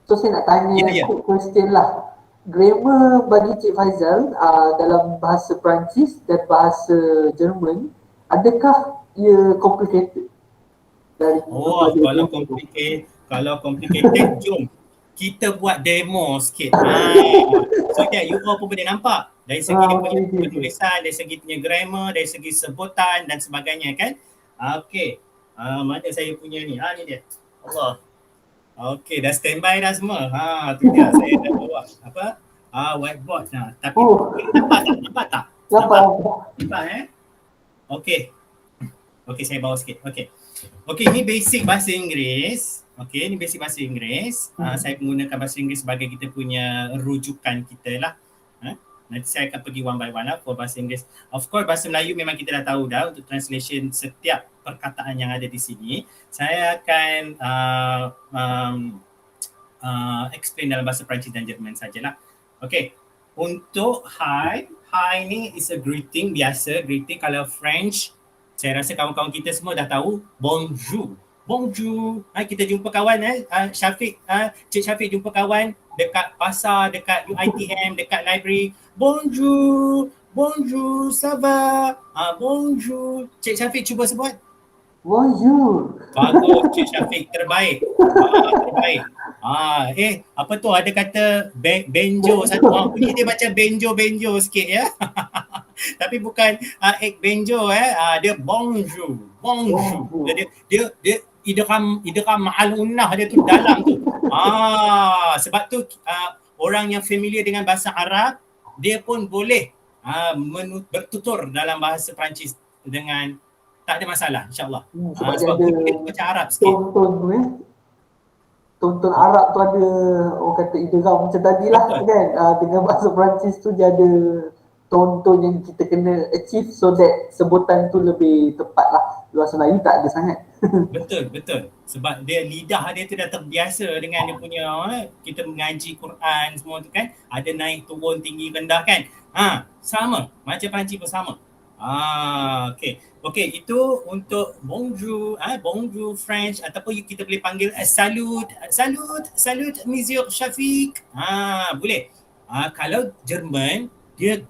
S1: So saya nak tanya
S2: Ya.
S1: quick question lah. Grammar bagi Cik Faizal dalam bahasa Perancis dan bahasa Jerman, adakah ia complicated? Dari
S2: Kalau complicated, jom kita buat demo sikit. So that you all pun boleh nampak dari segi dia punya penulisan, dari segi punya grammar, dari segi sebutan dan sebagainya kan. Okey. Mana saya punya ni? Ni dia. Allah. Okey, dah standby dah semua. Tu dia. Saya dah bawa whiteboard. Tapi nampak tak? Nampak Okey. Okey, saya bawa sikit. Okey, ni basic bahasa Inggeris. Okey, ni basic bahasa Inggeris. Saya menggunakan bahasa Inggeris sebagai kita punya rujukan kita lah. Nanti saya akan pergi one by one lah for bahasa Inggeris. Of course, bahasa Melayu memang kita dah tahu dah untuk translation setiap perkataan yang ada di sini. Saya akan explain dalam bahasa Perancis dan Jerman sajalah. Okey, untuk hi ni is a greeting biasa. Greeting kalau French, saya rasa kawan-kawan kita semua dah tahu bonjour. Bonjour. Kita jumpa kawan Syafiq, Cik Syafiq jumpa kawan dekat pasar, dekat UiTM, dekat library. Bonjour. Bonjour, ça va? Bonjour. Cik Syafiq cuba sebut.
S1: Bonjour.
S2: Bagus Cik Syafiq, terbaik. Terbaik. Apa tu ada kata benjo satu. Bunyi dia macam benjo sikit ya. Tapi bukan egg benjo dia bonjour. Dia idgham ma'al unnah dia tu dalam tu. Sebab tu orang yang familiar dengan bahasa Arab dia pun boleh bertutur dalam bahasa Perancis dengan tak ada masalah insya-Allah. Sebab dia macam Arab sikit.
S1: Tonton Arab tu ada orang kata idgham macam tadilah kan. Dengan bahasa Perancis tu dia ada tonton yang kita kena achieve so that sebutan tu lebih tepat lah. Bahasa Melayu tak ada sangat.
S2: Betul. Sebab dia lidah dia tu dah terbiasa dengan dia punya kita mengaji Quran semua tu kan. Ada naik turun tinggi rendah kan. Sama. Macam Perancis pun sama. Okey, itu untuk bonjour, bonjour French ataupun kita boleh panggil salut Monsieur Syafiq. Boleh. Kalau Jerman dia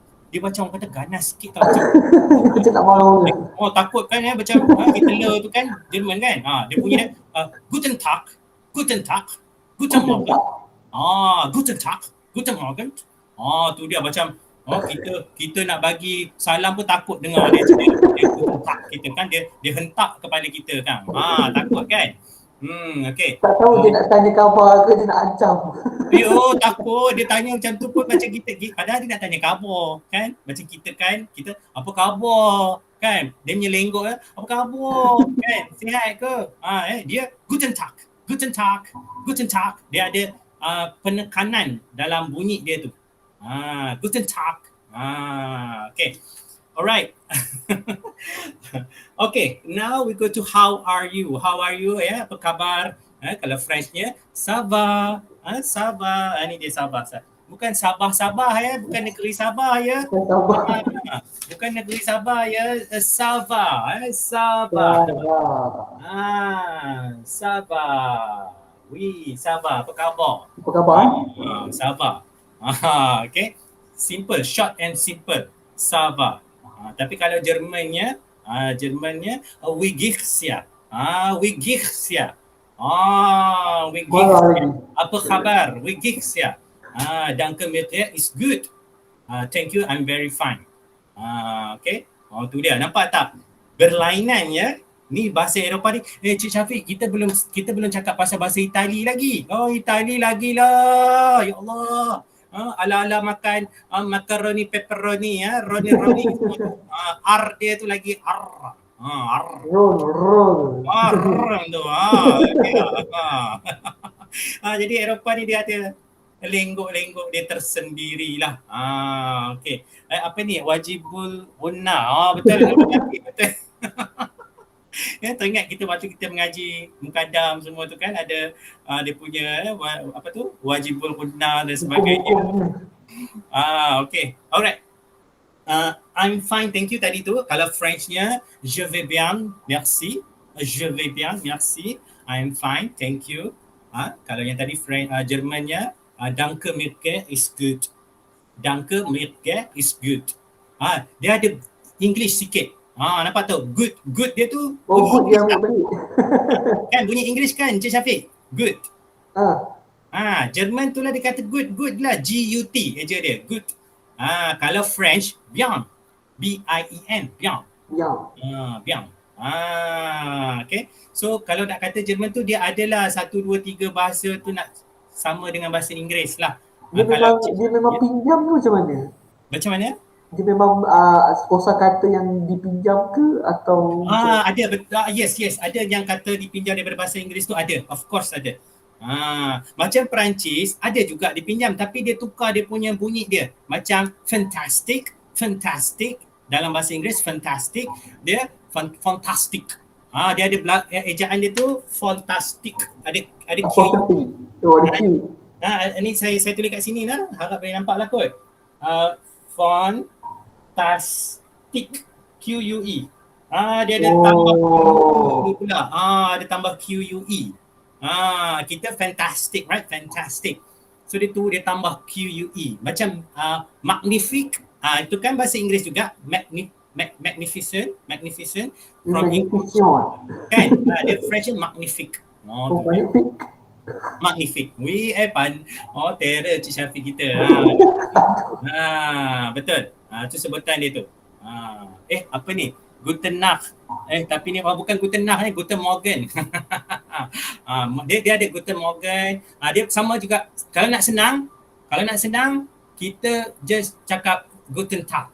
S2: macam orang kata ganas sikit tau
S1: macam tak mahu.
S2: Takut kan macam Hitler tu kan Jerman kan. Dia punya Guten Tag, Guten Morgen. Guten Morgen. Tu dia macam kita nak bagi salam pun takut dengar dia hentak kita kan, dia hentak kepala kita kan. Takut kan. Okey.
S1: Tak tahu dia nak tanya khabar ke dia nak ancam.
S2: Takut dia tanya macam tu pun macam kita padahal dia nak tanya khabar kan. Macam kita kan, kita apa khabar kan. Dia punya lenggok apa khabar kan. Sihat ke? Dia Guten Tag. Dia ada penekanan dalam bunyi dia tu. Guten Tag. Okay. Alright. Okay, now we go to how are you? How are you ya? Apa khabar? Kalau Frenchnya ça va. Ça va. Ini dia Sabah. Bukan Sabah ya, bukan negeri Sabah ya. Bukan negeri Sabah ya. Sabah. Sabah. Sabah. Oui, Sabah. Apa khabar? Sabah. Okay. Simple, short and simple. Sabah. Tapi kalau Jermannya wie geht's ya? Wie geht's ya? Wie geht's ya? Apa khabar? Wie geht's ya? Danke mit is good. Thank you, I'm very fine. Okay. Tu dia. Nampak tak? Berlainan ya. Ni bahasa Eropah ni. Cik Syafiq, kita belum cakap pasal bahasa Itali lagi. Itali lagi lah. Ya Allah. Ala-ala makan makaroni pepperoni roni R dia tu lagi R.
S1: Roll.
S2: Tu. Jadi Eropah ni dia ada lenggok-lenggok dia tersendirilah. Okey. Apa ni? Wajibul guna. Betul. Betul. Teringat kita waktu kita mengaji Mukaddam semua tu kan ada dia punya apa tu wajibul guna dan sebagainya. Okay. Alright. I'm fine, thank you tadi tu. Kalau Frenchnya je vais bien, merci. Je vais bien, merci. I am fine, thank you. Kalau yang tadi Jermannya, Danke mir geht is good. Danke mir geht is good. Dia ada English sikit. Nampak tu? Good. Good dia tu
S1: Oh,
S2: bunyi
S1: good
S2: English
S1: yang
S2: tak?
S1: ambil balik.
S2: Kan bunyi English kan, Encik Syafiq? Good. Jerman tu lah dia kata good. Good lah. G-U-T aja dia. Good. Kalau French, bien. B-I-E-N. Bien.
S1: Ya.
S2: Bien. Okay. So kalau nak kata Jerman tu dia adalah 1, 2, 3 bahasa tu nak sama dengan bahasa Inggeris lah.
S1: Dia memang pinjam ke macam mana?
S2: Macam mana?
S1: Dia memang kosakata yang dipinjam ke atau
S2: Ada yes, ada yang kata dipinjam daripada bahasa Inggeris tu ada. Of course ada. Macam Perancis ada juga dipinjam tapi dia tukar dia punya bunyi dia. Macam fantastic dalam bahasa Inggeris fantastic dia fantastic. Dia ada ejaan dia tu fantastic. Ada Q.
S1: Oh, ada Q.
S2: Ini saya tulis kat sini lah. Harap boleh nampak lah kot. Fantastic. Q-U-E. Dia ada tambah Q pula. Ada tambah Q-U-E. Kita fantastic, right? Fantastic. So dia tambah Q-U-E. Macam magnific. Itu kan bahasa Inggeris juga. Magnificent. From English. Kan? Dia French magnific. Magnific. Terror Cik Syafiq kita. Betul. Itu sebutan dia tu. Apa ni? Guten Nacht. Tapi ni bukan Guten Nacht ni, Guten Morgen. Dia ada Guten Morgen. Dia sama juga. Kalau nak senang, kita just cakap Guten Tag.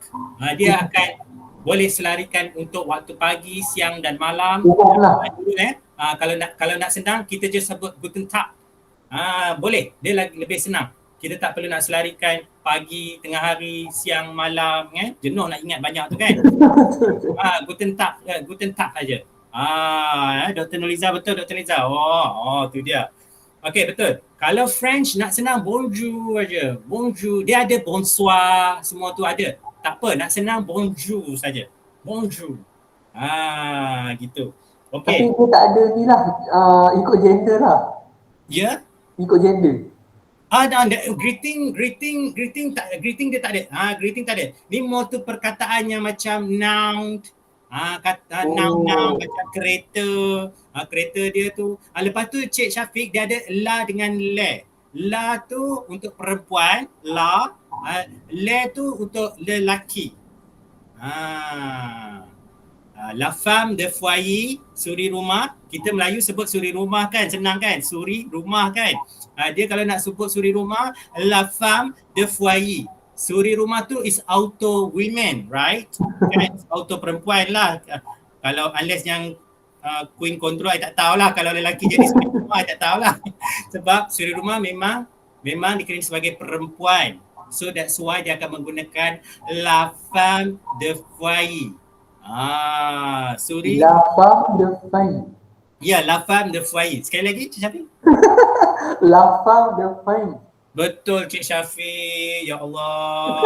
S2: Dia akan boleh selarikan untuk waktu pagi, siang dan malam. Kalau nak senang, kita just sebut Guten Tag. Boleh. Dia lebih senang. Kita tak perlu nak selarikan pagi, tengah hari, siang, malam kan. Jenuh nak ingat banyak tu kan. Guten Tag aja. Dr. Nurliza betul Dr. Nurliza. Tu dia. Okey betul. Kalau French nak senang bonjour aja. Bonjour. Dia ada bonsoir, semua tu ada. Tak apa, nak senang bonjour saja. Bonjour. Gitu. Okey.
S1: Tapi dia tak ada ni lah, ikut gender lah.
S2: Ya?
S1: Ikut gender.
S2: Greeting dia tak ada. Greeting tak ada. Ni more tu perkataan yang macam noun. Noun macam kereta. Kereta dia tu. Lepas tu Cik Syafiq dia ada la dengan le. La tu untuk perempuan, la. Le tu untuk lelaki. La femme de foyer, suri rumah. Kita Melayu sebut suri rumah kan, senang kan? Suri rumah kan? Dia kalau nak sebut suri rumah, la femme de foyer. Suri rumah tu is auto women, right? Kan? Auto perempuan lah. Kalau unless yang queen control, I tak tahulah. Kalau lelaki jadi suri rumah, I tak tahulah. Sebab suri rumah memang dikira sebagai perempuan. So that's why dia akan menggunakan la femme de foyer. Suri.
S1: La femme de foyer.
S2: Ya, la femme de foyer. Sekali lagi, Cik Syafiq.
S1: La femme de foyer.
S2: Betul Cik Syafiq. Ya Allah.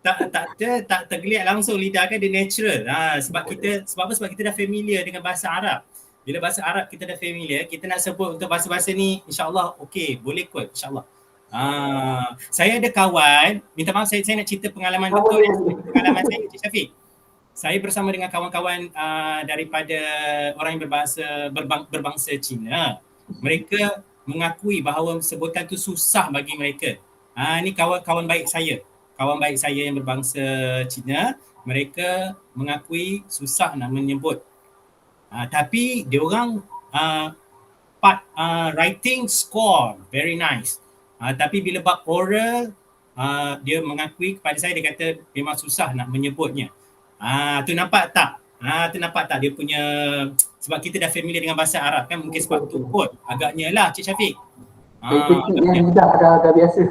S2: tak tergeliat langsung lidah kan, dia natural. Sebab apa? Sebab kita dah familiar dengan bahasa Arab. Bila bahasa Arab kita dah familiar, kita nak sebut untuk bahasa-bahasa ni, insya-Allah okey, boleh kot insya-Allah. Saya ada kawan, minta maaf saya nak cerita pengalaman betul pengalaman saya Cik Syafiq. Saya bersama dengan kawan-kawan daripada orang yang berbangsa Cina. Mereka mengakui bahawa sebutan tu susah bagi mereka. Ni kawan baik saya. Kawan baik saya yang berbangsa Cina, mereka mengakui susah nak menyebut. Tapi diorang writing score very nice. Tapi bila bab oral, dia mengakui kepada saya, dia kata memang susah nak menyebutnya. Tu nampak tak? Tu nampak tak dia punya, sebab kita dah familiar dengan bahasa Arab kan, mungkin sebab tu kot agaknya lah Cik Syafiq.
S1: Yang lidah dah biasa.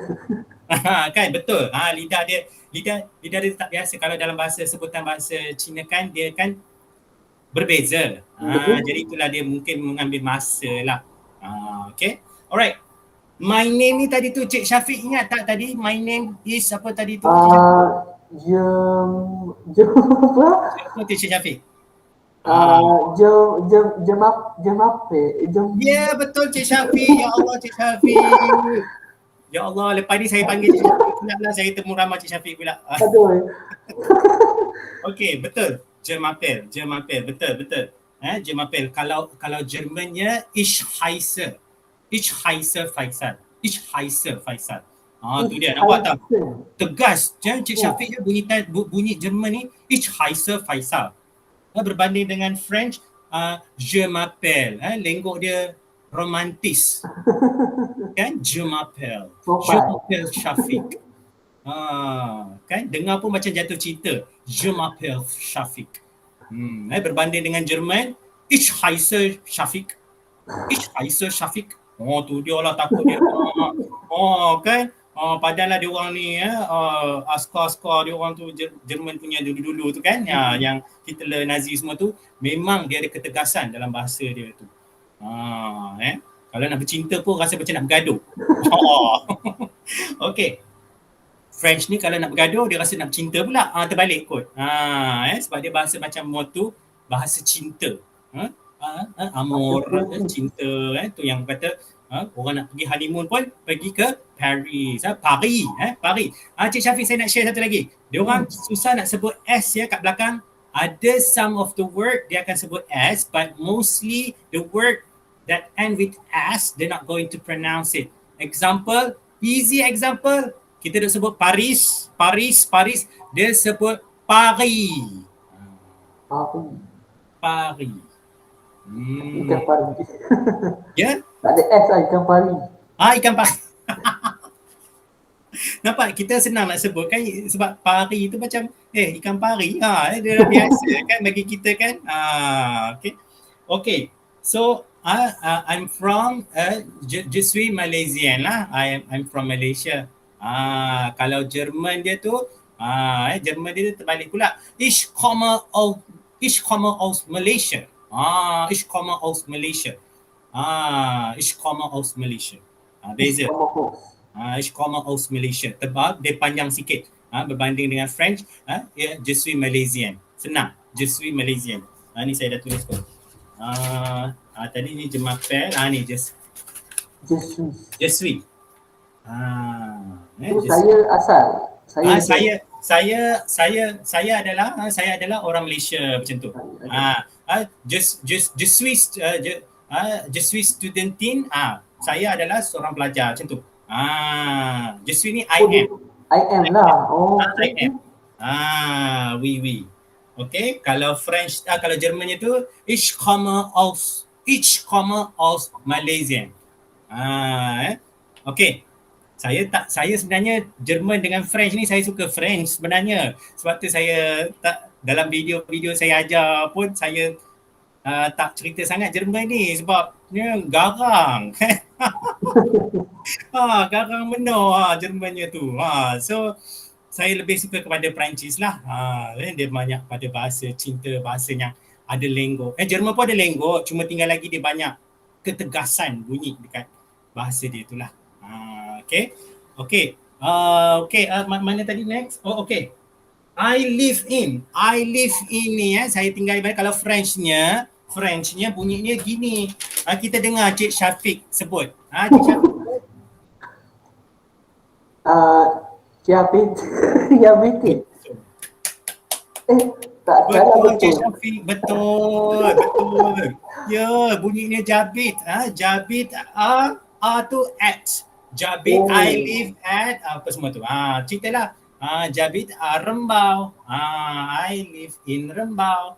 S2: Kan betul. Lidah dia tak biasa. Kalau dalam sebutan bahasa Cina kan, dia kan berbeza. Jadi itulah dia mungkin mengambil masa lah. Okay. Alright. My name ni tadi tu Cik Syafiq ingat tak tadi? My name is apa tadi tu?
S1: Apa?
S2: Cik Syafiq. Ya, betul Cik Syafiq. Ya Allah Cik Syafiq. Ya Allah, lepas ni saya panggil Cik Syafiq pula lah. Saya temu ramai Cik Syafiq pula.
S1: Aduh.
S2: Okey, betul. Jermapel, betul. Jermapel. Kalau Jermannya Ich heiße Faisal. Tu dia, nampak tak? Tegas. Cik Syafiq dia bunyi Jerman ni Ich heiße Faisal. Berbanding dengan French, je m'appelle. Lenggok dia romantis. Kan? Je m'appelle Syafiq. Kan? Dengar pun macam jatuh cinta. Je m'appelle Syafiq. Berbanding dengan Jerman, Ich heiße Syafiq. Tu dia lah takut dia. Kan? Padahallah dia orang ni askar-askar dia orang tu Jerman punya dulu-dulu tu kan, yang Hitler, Nazi semua tu, memang dia ada ketegasan dalam bahasa dia tu. Kalau nak bercinta pun rasa macam nak bergaduh. Okey. French ni kalau nak bergaduh dia rasa nak bercinta pula. Terbalik kot. Sebab dia bahasa macam motu, bahasa cinta. Amor, cinta, tu yang kata orang nak pergi honeymoon pun pergi ke Paris. Paris. Cik Syafiq, saya nak share satu lagi. Dia orang susah nak sebut S ya kat belakang. Ada some of the word dia akan sebut S, but mostly the word that end with S, they're not going to pronounce it. Example, easy example, kita dah sebut Paris. Dia sebut Paris.
S1: Ikan pari.
S2: Ya?
S1: Tak ada S lah, ikan pari.
S2: Ikan pari. Nampak, kita senang nak sebut kan, sebab pari tu macam ikan pari. Dia dah biasa kan bagi kita kan. Okay. So I'm from je suis Malaysian lah. I'm from Malaysia. Kalau Jerman dia tu Jerman dia terbalik pula. Ich komme aus Malaysia. Ich komme aus Malaysia. Beza. Ich komme aus Malaysia. Tebal, dia panjang sikit. Berbanding dengan French, je suis Malaysian. Senang. Je suis Malaysian. Ni saya dah tulis pun. Tadi ni je m'appelle. Ni je suis.
S1: Saya asal.
S2: Saya adalah orang Malaysia macam tu. Je suis studentin. Saya adalah seorang pelajar macam tu. Je suis ni I am
S1: lah.
S2: I am. Oui. Okay, kalau French, kalau Jermannya tu ich komme aus Malaysia. Okay. Saya sebenarnya Jerman dengan French ni saya suka French sebenarnya. Sebab tu saya tak, dalam video saya ajar pun saya tak cerita sangat Jerman ni sebabnya garang. Garang benar Jermannya tu. So saya lebih suka kepada Perancis lah. Dia banyak pada bahasa cinta, bahasa yang ada lenggok. Jerman pun ada lenggok, cuma tinggal lagi dia banyak ketegasan bunyi dekat bahasa dia tu lah. Okay. Mana tadi next? Okay. I live in ni saya tinggal di mana. Kalau Frenchnya bunyinya gini. Kita dengar Cik Syafiq sebut. Cik Syafiq.
S1: Diabetes. Tak salah
S2: betul. Cik
S1: betul.
S2: Syafiq, betul. Ya, bunyinya jabit. Jabit tu at. Jabit I live at apa semua tu. Ceritalah. Jabit Rembau. I live in Rembau.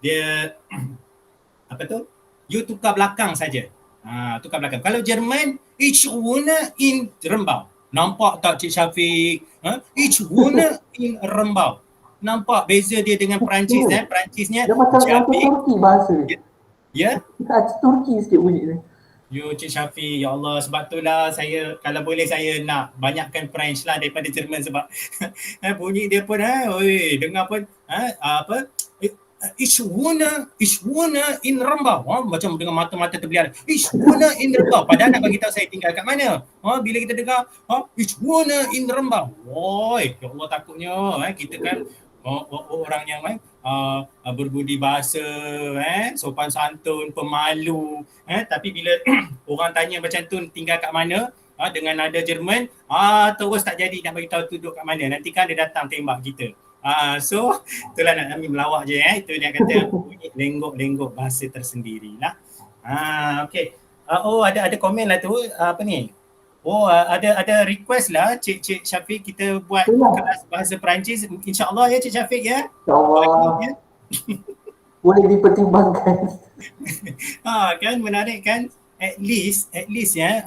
S2: Dia apa tu? You tukar belakang saja. Tukar belakang. Kalau Jerman, ich wohne in Rembau. Nampak tak Cik Syafiq? Ich wohne in Rembau. Nampak beza dia dengan Perancis. Perancisnya
S1: Dia macam
S2: Jabit.
S1: Turki bahasa dia.
S2: Ya?
S1: Turki sikit bunyi dia.
S2: You Cik Syafiq, ya Allah, sebab itulah saya, kalau boleh saya nak banyakkan French lah daripada Jerman sebab bunyi dia pun dengar pun ich wohne in Rembau. Macam dengan mata-mata terbelalak. Ich wohne in Rembau. Padahal nak bagi tahu saya tinggal kat mana. Bila kita dengar ich wohne in Rembau. Ya Allah takutnya kita kan orang yang berbudi bahasa, sopan santun, pemalu, tapi bila orang tanya macam tu tinggal kat mana, dengan nada Jerman, terus tak jadi nak bagi tahu duduk kat mana. Nanti kan dia datang tembak kita. So itulah nak kami melawak je, itu dia kata bunyi lenggok-lenggok bahasa tersendiri lah. Okay. Ada komen lah tu, apa ni? Ada request lah Cik Syafiq kita buat kelas bahasa Perancis, insya-Allah ya Cik Syafiq ya.
S1: InsyaAllah. Boleh dipertimbangkan.
S2: Kan menarik kan? At least ya,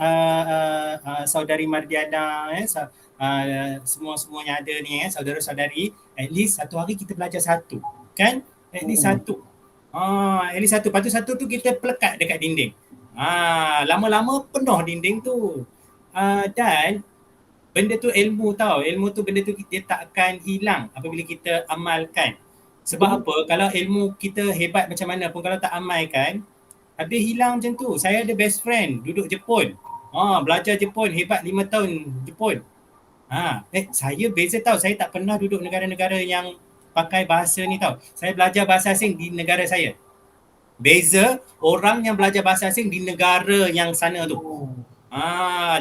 S2: saudari Mardiana semua yang ada ni saudara-saudari, at least satu hari kita belajar satu, kan? At least satu. At least satu. Lepas tu satu tu kita pelekat dekat dinding. Lama-lama penuh dinding tu. Dan benda tu ilmu tau. Ilmu tu benda tu dia tak akan hilang apabila kita amalkan. Sebab apa? Kalau ilmu kita hebat macam mana pun kalau tak amalkan, habis hilang macam tu. Saya ada best friend duduk Jepun. Belajar Jepun hebat 5 tahun Jepun. Saya beza tau. Saya tak pernah duduk negara-negara yang pakai bahasa ni tau. Saya belajar bahasa asing di negara saya. Beza orang yang belajar bahasa asing di negara yang sana tu.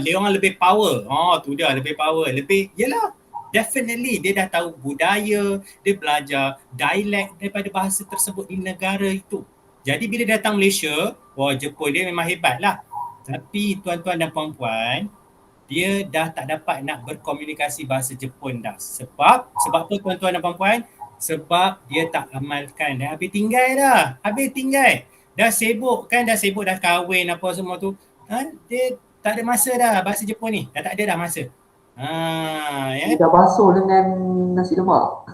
S2: Dia orang lebih power. Tu dia lebih power. Yelah, definitely dia dah tahu budaya, dia belajar dialek daripada bahasa tersebut di negara itu. Jadi bila datang Malaysia, Jepun dia memang hebat lah. Tapi tuan-tuan dan puan-puan, dia dah tak dapat nak berkomunikasi bahasa Jepun dah. Sebab apa tuan-tuan dan puan-puan? Sebab dia tak amalkan. Dah habis tinggal dah. Dah sibuk dah kahwin apa semua tu. Dia tak ada masa dah bahasa Jepun ni. Dah tak ada dah masa.
S1: Dah basuh dengan nasi lemak.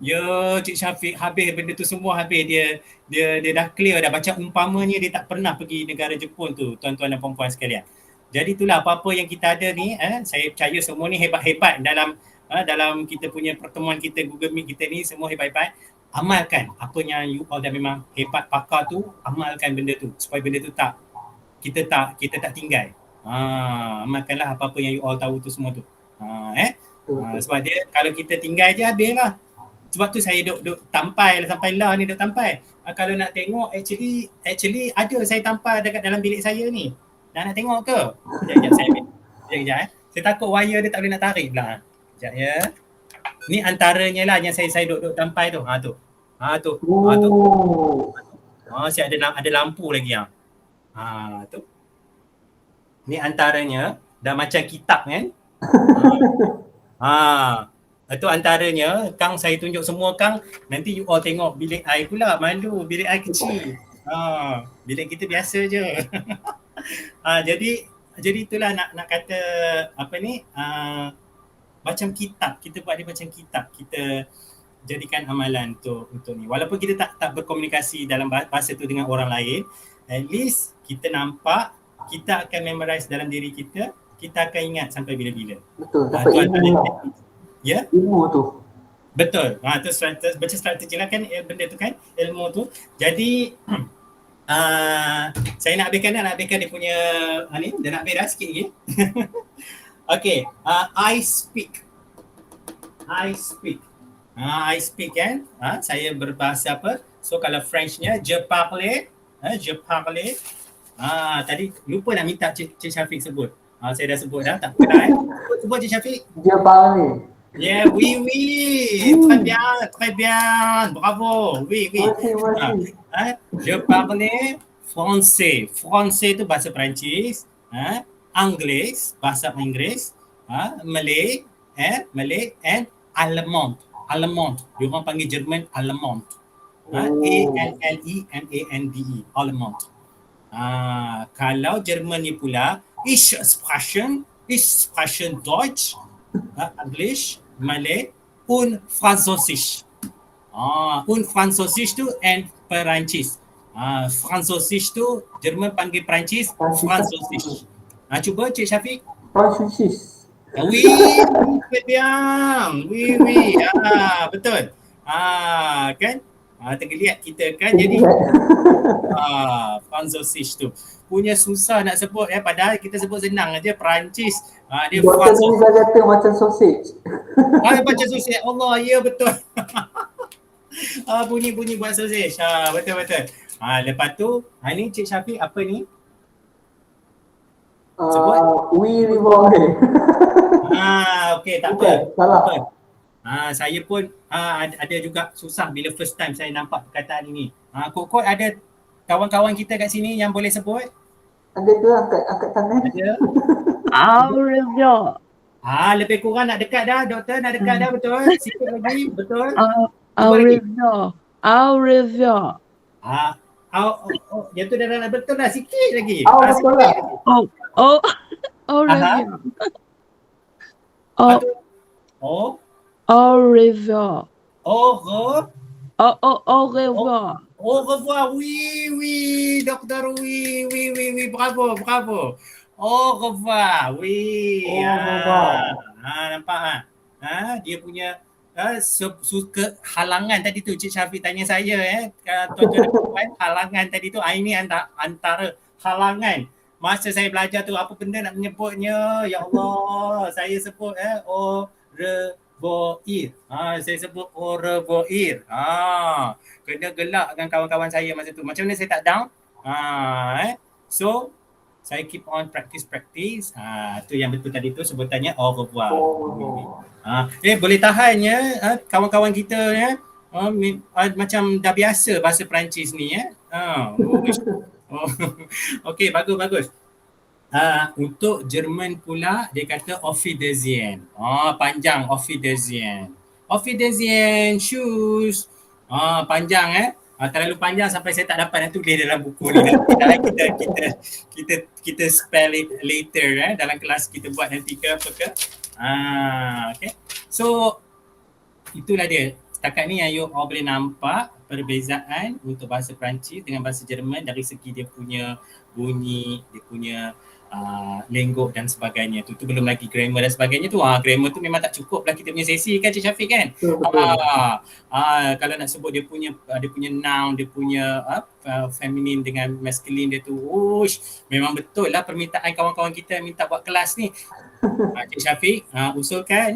S2: Ya, Cik Syafiq habis benda tu semua habis. Dia dah clear dah. Macam umpamanya dia tak pernah pergi negara Jepun tu, tuan-tuan dan puan-puan sekalian. Jadi itulah apa-apa yang kita ada ni, saya percaya semua ni hebat-hebat dalam kita punya pertemuan kita, Google Meet kita ni semua hebat-hebat. Amalkan apa yang you all dah memang hebat pakar tu, amalkan benda tu supaya benda tu kita tak tinggal. Amalkanlah apa-apa yang you all tahu tu semua tu. Sebab dia kalau kita tinggal je habis lah. Sebab tu saya duk tampai sampai lah ni duk tampai. Kalau nak tengok actually ada saya tampal dekat dalam bilik saya ni. Nak tengok ke? Sekejap saya ambil. Sekejap. Saya takut wire dia tak boleh nak tarik pula. Sekejap ya. Ni antaranya lah yang saya duk tampai tu. Tu. Saya ada lampu lagi tu. Ni antaranya dah macam kitab kan. Itu antaranya. Kang saya tunjuk semua Kang. Nanti you all tengok bilik I pula. Malu bilik I kecil. Bilik kita biasa je. Jadi itulah nak kata apa ni, macam kitab, kita buat dia macam kitab, kita jadikan amalan untuk ni. Walaupun kita tak berkomunikasi dalam bahasa tu dengan orang lain, at least kita nampak, kita akan memorize dalam diri kita akan ingat sampai bila-bila.
S1: Betul, dapat ilmu lah.
S2: Ya?
S1: Ilmu tu.
S2: Betul. Tu baca strategi lah kan benda tu kan, ilmu tu. Jadi saya nak habiskan dia punya ni, dah nak habis dah sikit lagi. Okay, I speak kan, saya berbahasa apa? So kalau Frenchnya je parle. Tadi lupa nak minta Cik Syafiq sebut. Saya dah sebut dah, tak apa dah. Sebut Cik Syafiq.
S1: Je parle.
S2: Yeah, oui. Très bien. Bravo. Oui. Je parle français. Français tu bahasa Perancis. Anglais, bahasa Inggeris, Malay and Allemand. Dia orang panggil Jerman Allemand. A-L-L-E-M-A-N-D-E. Allemand. Kalau Jerman ni pula, ich sprechen Deutsch, English, Malay und Französisch. Und Französisch tu and Perancis. Französisch tu Jerman panggil Perancis, Französisch. Cuba Cik Syafiq.
S1: Französisch.
S2: Oui, très bien. Oui. Betul. Kan? Tergeliat kita kan. Jadi Französisch tu punya susah nak sebut padahal kita sebut senang aja Perancis. Dia
S1: Doktor
S2: fast.
S1: tadi dah kata macam sausage.
S2: Baca sosial. Allah, ya betul. Bunyi-bunyi buat sausage. Betul-betul. Lepas tu, ni Cik Syafiq apa ni? Sebut.
S1: We revolve.
S2: Okey, tak
S1: Bukan,
S2: apa.
S1: salah.
S2: Betul. Saya pun ada juga susah bila first time saya nampak perkataan ini. Kok ada kawan-kawan kita kat sini yang boleh sebut?
S1: Ada ke angkat tangan?
S2: Ada.
S3: Aurevio.
S2: Lebih kurang nak dekat dah, doktor nak dekat dah, betul. Sikit lagi, betul. Cuba lagi.
S3: Aurevio. Aurevio.
S2: Yang tu dah betul dah, sikit lagi.
S1: Betul
S2: Sikit
S1: lah.
S2: lagi.
S3: Aurevio.
S2: Lepas tu,
S3: Aurevio. Aurevio.
S2: Au revoir, oui, doktor, oui, bravo. Au revoir, oui.
S1: Au revoir.
S2: Nampak dia punya suka halangan tadi tu Cik Syafiq tanya saya tuan-tuan dan puan, halangan tadi tu ini antara halangan masa saya belajar tu apa benda nak menyebutnya, ya Allah, saya sebut au revoir. Saya sebut au revoir. Kena gelak dengan kawan-kawan saya masa tu. Macam mana saya tak down? So saya keep on practice. Tu yang betul tadi tu sebutannya au revoir. Boleh tahan ya kawan-kawan kita ya. Macam dah biasa bahasa Perancis ni ya. Okey, bagus. Untuk Jerman pula dia kata auf Wiedersehen. Panjang auf Wiedersehen. Auf Wiedersehen, shoes. Panjang terlalu panjang sampai saya tak dapat nak tulis dalam buku ni. Kita spell it later dalam kelas kita buat nanti ke apa ke. Okay. So itulah dia. Setakat ni you all boleh nampak perbezaan untuk bahasa Perancis dengan bahasa Jerman dari segi dia punya bunyi, dia punya lenggok dan sebagainya. Tu belum lagi grammar dan sebagainya tu. Grammar tu memang tak cukup lah kita punya sesi kan Cik Syafiq kan. Kalau nak sebut dia punya noun, dia punya feminine dengan masculine dia tu. Memang betul lah permintaan kawan-kawan kita minta buat kelas ni. Cik Syafiq usulkan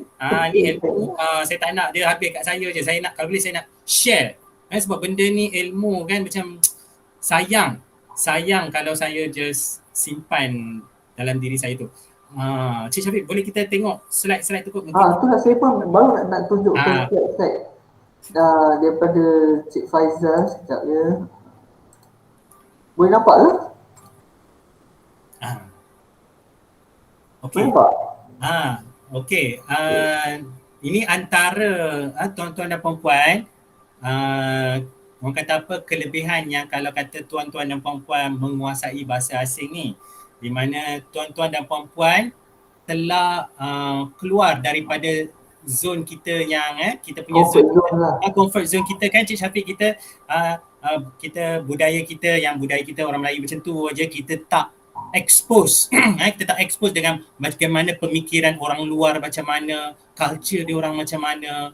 S2: ni ilmu, saya tak nak dia habis kat saya je. Saya nak, kalau boleh saya nak share. Sebab benda ni ilmu kan, macam sayang kalau saya just simpan dalam diri saya tu. Cik Syafiq, boleh kita tengok slide-slide tu kot mungkin?
S1: Itulah saya pun baru nak tunjukkan slide daripada Cik Faizal sekejap ya. Boleh nampak ke?
S2: Okey.
S1: Nampak?
S2: Okey. Ini antara tuan-tuan dan puan-puan, orang kata apa, kelebihan yang kalau kata tuan-tuan dan puan-puan menguasai bahasa asing ni, di mana tuan-tuan dan puan-puan telah keluar daripada zone kita yang kita punya comfort zone kita kan Cik Syafiq. Kita budaya kita orang Melayu macam tu aja, kita tak expose kita tak expose dengan bagaimana pemikiran orang luar, macam mana culture dia orang, macam mana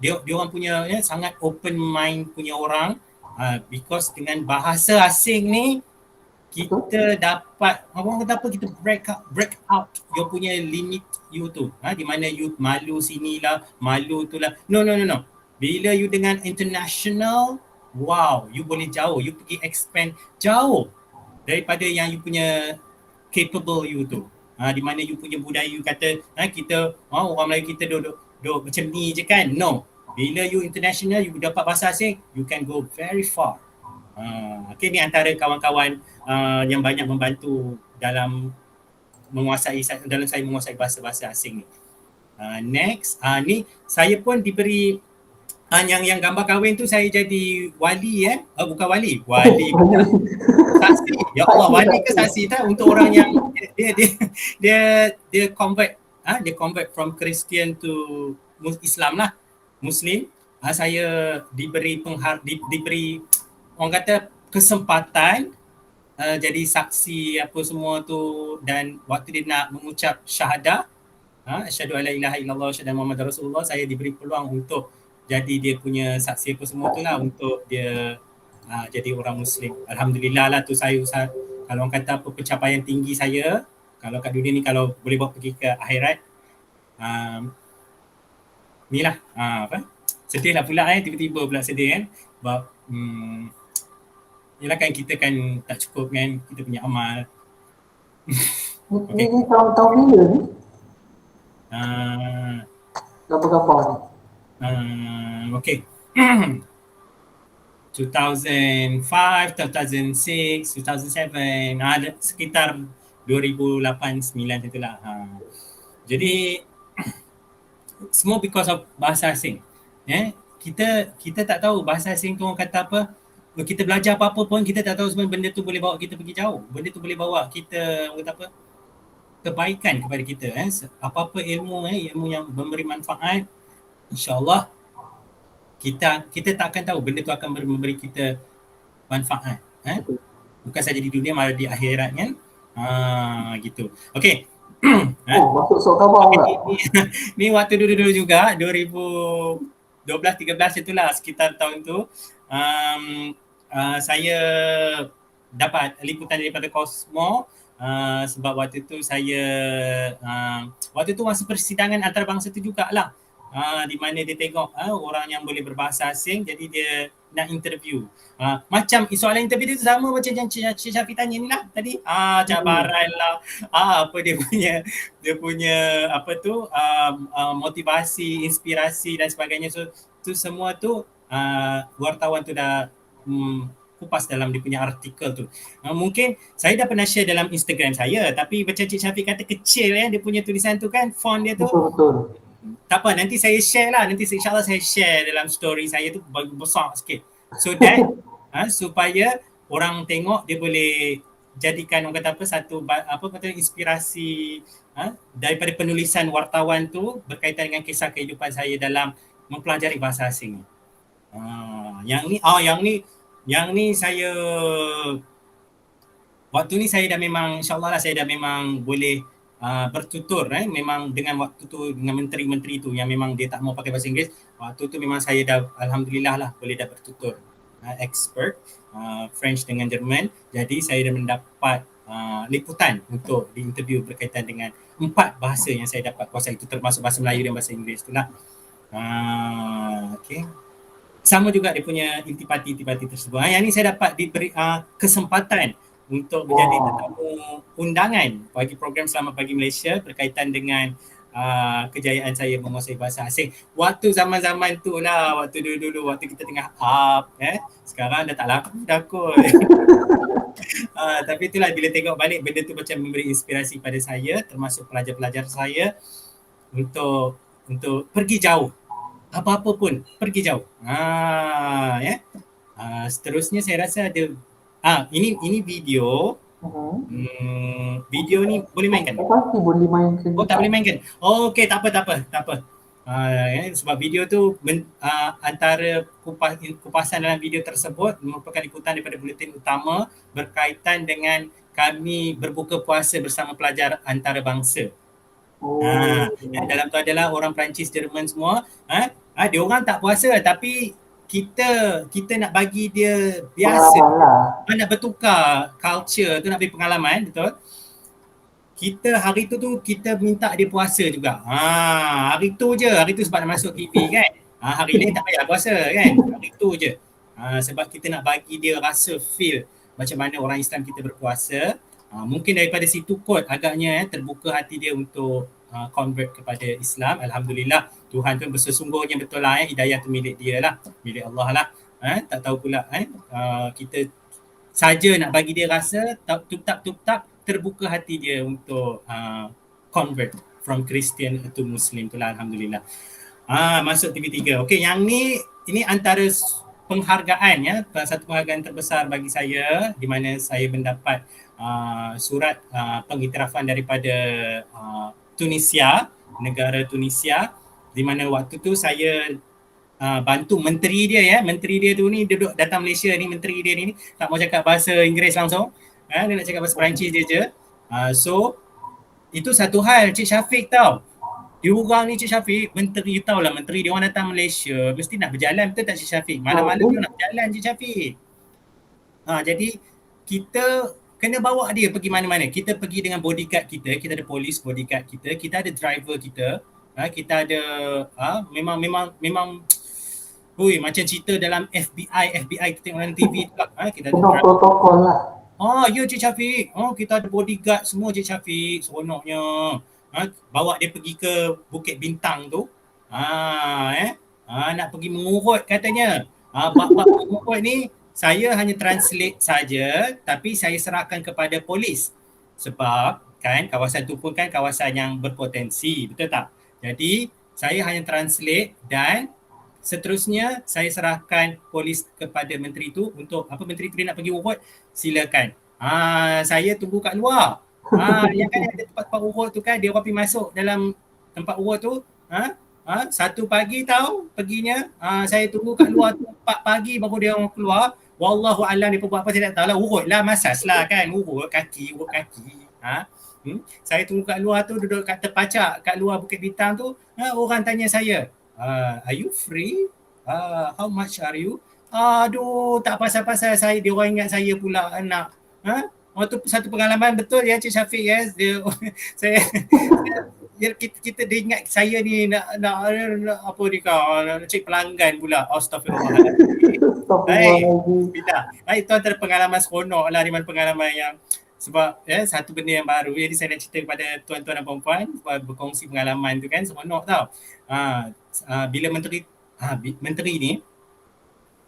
S2: dia orang punya sangat open mind punya orang. Because dengan bahasa asing ni kita dapat kita break out you punya limit you tu, di mana you malu sinilah, malu tu lah. No. Bila you dengan international, wow, you boleh jauh, you pergi expand jauh daripada yang you punya capable you tu. Di mana you punya budaya you kata kita orang Melayu kita duduk macam ni je kan. No, bila you international, you dapat bahasa asing, you can go very far. Okay, ni antara kawan-kawan yang banyak membantu dalam saya menguasai bahasa-bahasa asing ni. Next, ni saya pun diberi yang gambar kahwin tu, saya jadi wali bukan wali saksi. Ya Allah, wali ke saksi tak untuk orang yang dia convert dia convert from Christian to Islam lah, Muslim. Saya diberi orang kata kesempatan jadi saksi apa semua tu, dan waktu dia nak mengucap syahadah asyhadu alla ilaha illallah wa asyhadu anna muhammadar rasulullah, saya diberi peluang untuk jadi dia punya saksi apa semua tu lah, untuk dia jadi orang Muslim. Alhamdulillah lah tu, saya kalau orang kata apa, pencapaian tinggi saya Kalau kat dunia ni kalau boleh bawa pergi ke akhirat, ni lah apa? Sedih lah pula tiba-tiba pula sedih kan. Sebab yelah kan kita kan tak cukup kan kita punya amal.
S1: Ni tahun bila ni?
S2: Uh,
S1: Gambar-gambar ni.
S2: Okay. 2005, 2006, 2007, sekitar 2008-9 macam itulah. Jadi semua because of bahasa asing. Kita tak tahu bahasa asing tu orang kata apa. Kita belajar apa-apa pun kita tak tahu sebenarnya benda tu boleh bawa kita pergi jauh. Benda tu boleh bawa kita orang kata apa? Kebaikan kepada kita. Apa-apa ilmu yang memberi manfaat, insya-Allah kita tak akan tahu benda tu akan memberi kita manfaat. Bukan saja di dunia malah di akhirat kan. Gitu. Okey.
S1: Masuk surat khabar pula.
S2: Ni waktu dulu-dulu juga 2012-13 itulah sekitar tahun tu. Saya dapat liputan daripada Cosmo sebab waktu tu saya waktu tu masa persidangan antarabangsa tu jugalah. Di mana dia tengok orang yang boleh berbahasa asing, jadi dia nak interview. Macam soalan interview dia sama macam yang Cik Syafiq tanya ni lah tadi. Cabaran lah, apa dia punya apa tu motivasi, inspirasi dan sebagainya. So tu semua tu wartawan tu dah kupas dalam dia punya artikel tu. Mungkin saya dah pernah share dalam Instagram saya, tapi macam Cik Syafiq kata kecil dia punya tulisan tu kan, font dia tu.
S1: Betul.
S2: Tak apa, nanti saya share lah. Nanti insyaAllah saya share dalam story saya tu besar sikit. So that supaya orang tengok dia boleh jadikan orang kata apa satu inspirasi daripada penulisan wartawan tu berkaitan dengan kisah kehidupan saya dalam mempelajari bahasa asing. Yang ni saya waktu ni saya dah memang insyaAllah lah saya dah memang boleh bertutur memang dengan waktu tu dengan menteri-menteri tu yang memang dia tak mau pakai bahasa Inggeris, waktu tu memang saya dah alhamdulillah lah boleh dah bertutur expert French dengan Jerman. Jadi saya dah mendapat liputan untuk diinterview berkaitan dengan 4 bahasa yang saya dapat kuasai, itu termasuk bahasa Melayu dan bahasa Inggeris tu lah. Okay. Sama juga dia punya intipati tersebut. Yang ni saya dapat diberi kesempatan untuk menjadi tetamu undangan bagi program Selamat Pagi Malaysia berkaitan dengan kejayaan saya menguasai bahasa asing. Waktu zaman-zaman tu lah, waktu dulu-dulu, waktu kita tengah up, sekarang dah tak laku dah kot. Tapi itulah bila tengok balik benda tu macam memberi inspirasi pada saya, termasuk pelajar-pelajar saya untuk pergi jauh. Apa-apa pun, pergi jauh. Seterusnya saya rasa ada ini video. Video ni boleh mainkan?
S1: Pasti boleh mainkan.
S2: Oh, tak boleh mainkan. Oh, okey, tak apa. Sebab video tu antara kupasan dalam video tersebut merupakan liputan daripada buletin utama berkaitan dengan kami berbuka puasa bersama pelajar antarabangsa. Dalam tu adalah orang Perancis, Jerman semua. Dia orang tak puasa tapi kita nak bagi dia biasa. Nak bertukar culture tu, nak bagi pengalaman, betul? Kita hari tu kita minta dia puasa juga. Hari tu sebab nak masuk TV kan. Hari lain tak payah puasa kan. Hari tu je. Sebab kita nak bagi dia rasa feel macam mana orang Islam kita berpuasa. Mungkin daripada situ kot agaknya terbuka hati dia untuk convert kepada Islam. Alhamdulillah, Tuhan tu bersesungguhnya betul lah, hidayah tu milik dia lah, milik Allah lah. Tak tahu pula kita saja nak bagi dia rasa tup-tap terbuka hati dia untuk convert from Christian to Muslim tu lah, alhamdulillah. Masuk TV3. Okey, yang ini antara penghargaan satu penghargaan terbesar bagi saya di mana saya mendapat surat pengiktirafan daripada Tunisia, negara Tunisia, di mana waktu tu saya bantu menteri dia tu ni duduk datang Malaysia ni, menteri dia ni tak mau cakap bahasa Inggeris langsung, dia nak cakap bahasa Perancis dia je. So itu satu hal Cik Syafiq tahu. Diorang ni Cik Syafiq, menteri tahulah, menteri dia orang datang Malaysia mesti nak berjalan, betul tak Cik Syafiq? Malam-malam dia nak berjalan Cik Syafiq. Jadi kita kena bawa dia pergi mana-mana. Kita pergi dengan bodyguard kita ada polis bodyguard kita ada driver kita, kita ada memang macam cerita dalam FBI kita tengok dalam TV tu lah. Kita ada
S1: Penuh protokol lah.
S2: Ya Cik Syafiq. Kita ada bodyguard semua Cik Syafiq. Seronoknya. Bawa dia pergi ke Bukit Bintang tu. Nak pergi mengurut katanya. Bab-bab mengurut ni saya hanya translate saja, tapi saya serahkan kepada polis. Sebab kan kawasan tu pun kan kawasan yang berpotensi, betul tak? Jadi saya hanya translate dan seterusnya saya serahkan polis kepada menteri tu untuk apa menteri tu dia nak pergi urut, silakan. Saya tunggu kat luar. Yang kan ada tempat-tempat urut tu kan, dia orang pergi masuk dalam tempat urut tu. 1 pagi tahu perginya. Saya tunggu kat luar tu 4 pagi baru dia orang keluar. Wallahu alam dia buat apa saya tak tahu lah. Urut lah, masas lah kan. Urut kaki. Saya tunggu kat luar tu, duduk kat terpacak kat luar Bukit Bintang tu. Orang tanya saya, are you free? How much are you? Aduh, tak pasal-pasal saya, dia orang ingat saya pula anak. Waktu satu pengalaman betul ya Cik Syafiq ya. Kita dia ingat saya ni nak apa ni kau, nak cek pelanggan pula. Astagfirullahaladzim. Baik, itu antara pengalaman seronok lah, di mana pengalaman yang sebab satu benda yang baru. Jadi saya nak cerita kepada tuan-tuan dan puan-puan berkongsi pengalaman tu kan, seronok tau. Bila menteri ni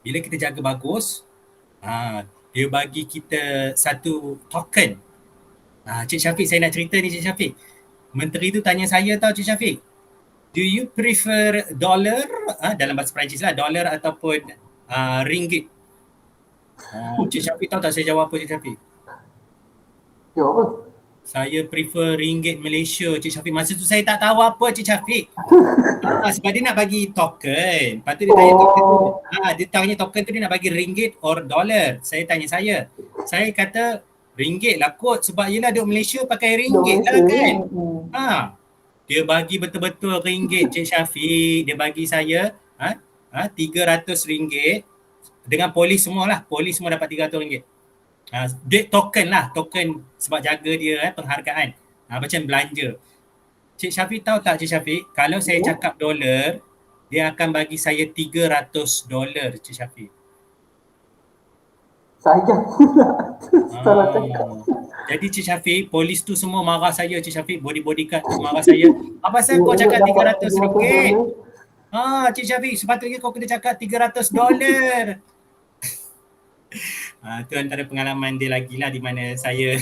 S2: bila kita jaga bagus, dia bagi kita satu token. Cik Syafiq, saya nak cerita ni Cik Syafiq. Menteri tu tanya saya tau Cik Syafiq, do you prefer dollar, dalam bahasa Perancis lah, dollar ataupun ringgit? Cik Syafiq tahu tak saya jawab apa Cik Syafiq?
S1: Jawab apa?
S2: Saya prefer ringgit Malaysia Cik Syafiq. Masa tu saya tak tahu apa Cik Syafiq. Sebab dia nak bagi token. Lepas tu dia tanya token tu. Dia tanya token tu dia nak bagi ringgit or dollar. Saya tanya saya kata ringgit lah kot, sebab yelah duk Malaysia pakai ringgit lah kan. Dia bagi betul-betul ringgit Cik Syafiq. Dia bagi saya RM300 dengan polis semua lah. Polis semua dapat RM300. Duit token lah, token sebab jaga dia penghargaan. Macam belanja. Cik Syafiq tahu tak Cik Syafiq, kalau saya cakap dolar, dia akan bagi saya $300 Cik Syafiq.
S1: Sayang pula salah cakap.
S2: Jadi Cik Syafiq, polis tu semua marah saya Cik Syafiq, body-bodyguard tu marah saya. Apa pasal kau cakap RM300? Cik Syafiq, sepatutnya kau kena cakap $300. Tu antara pengalaman dia lagi lah, di mana saya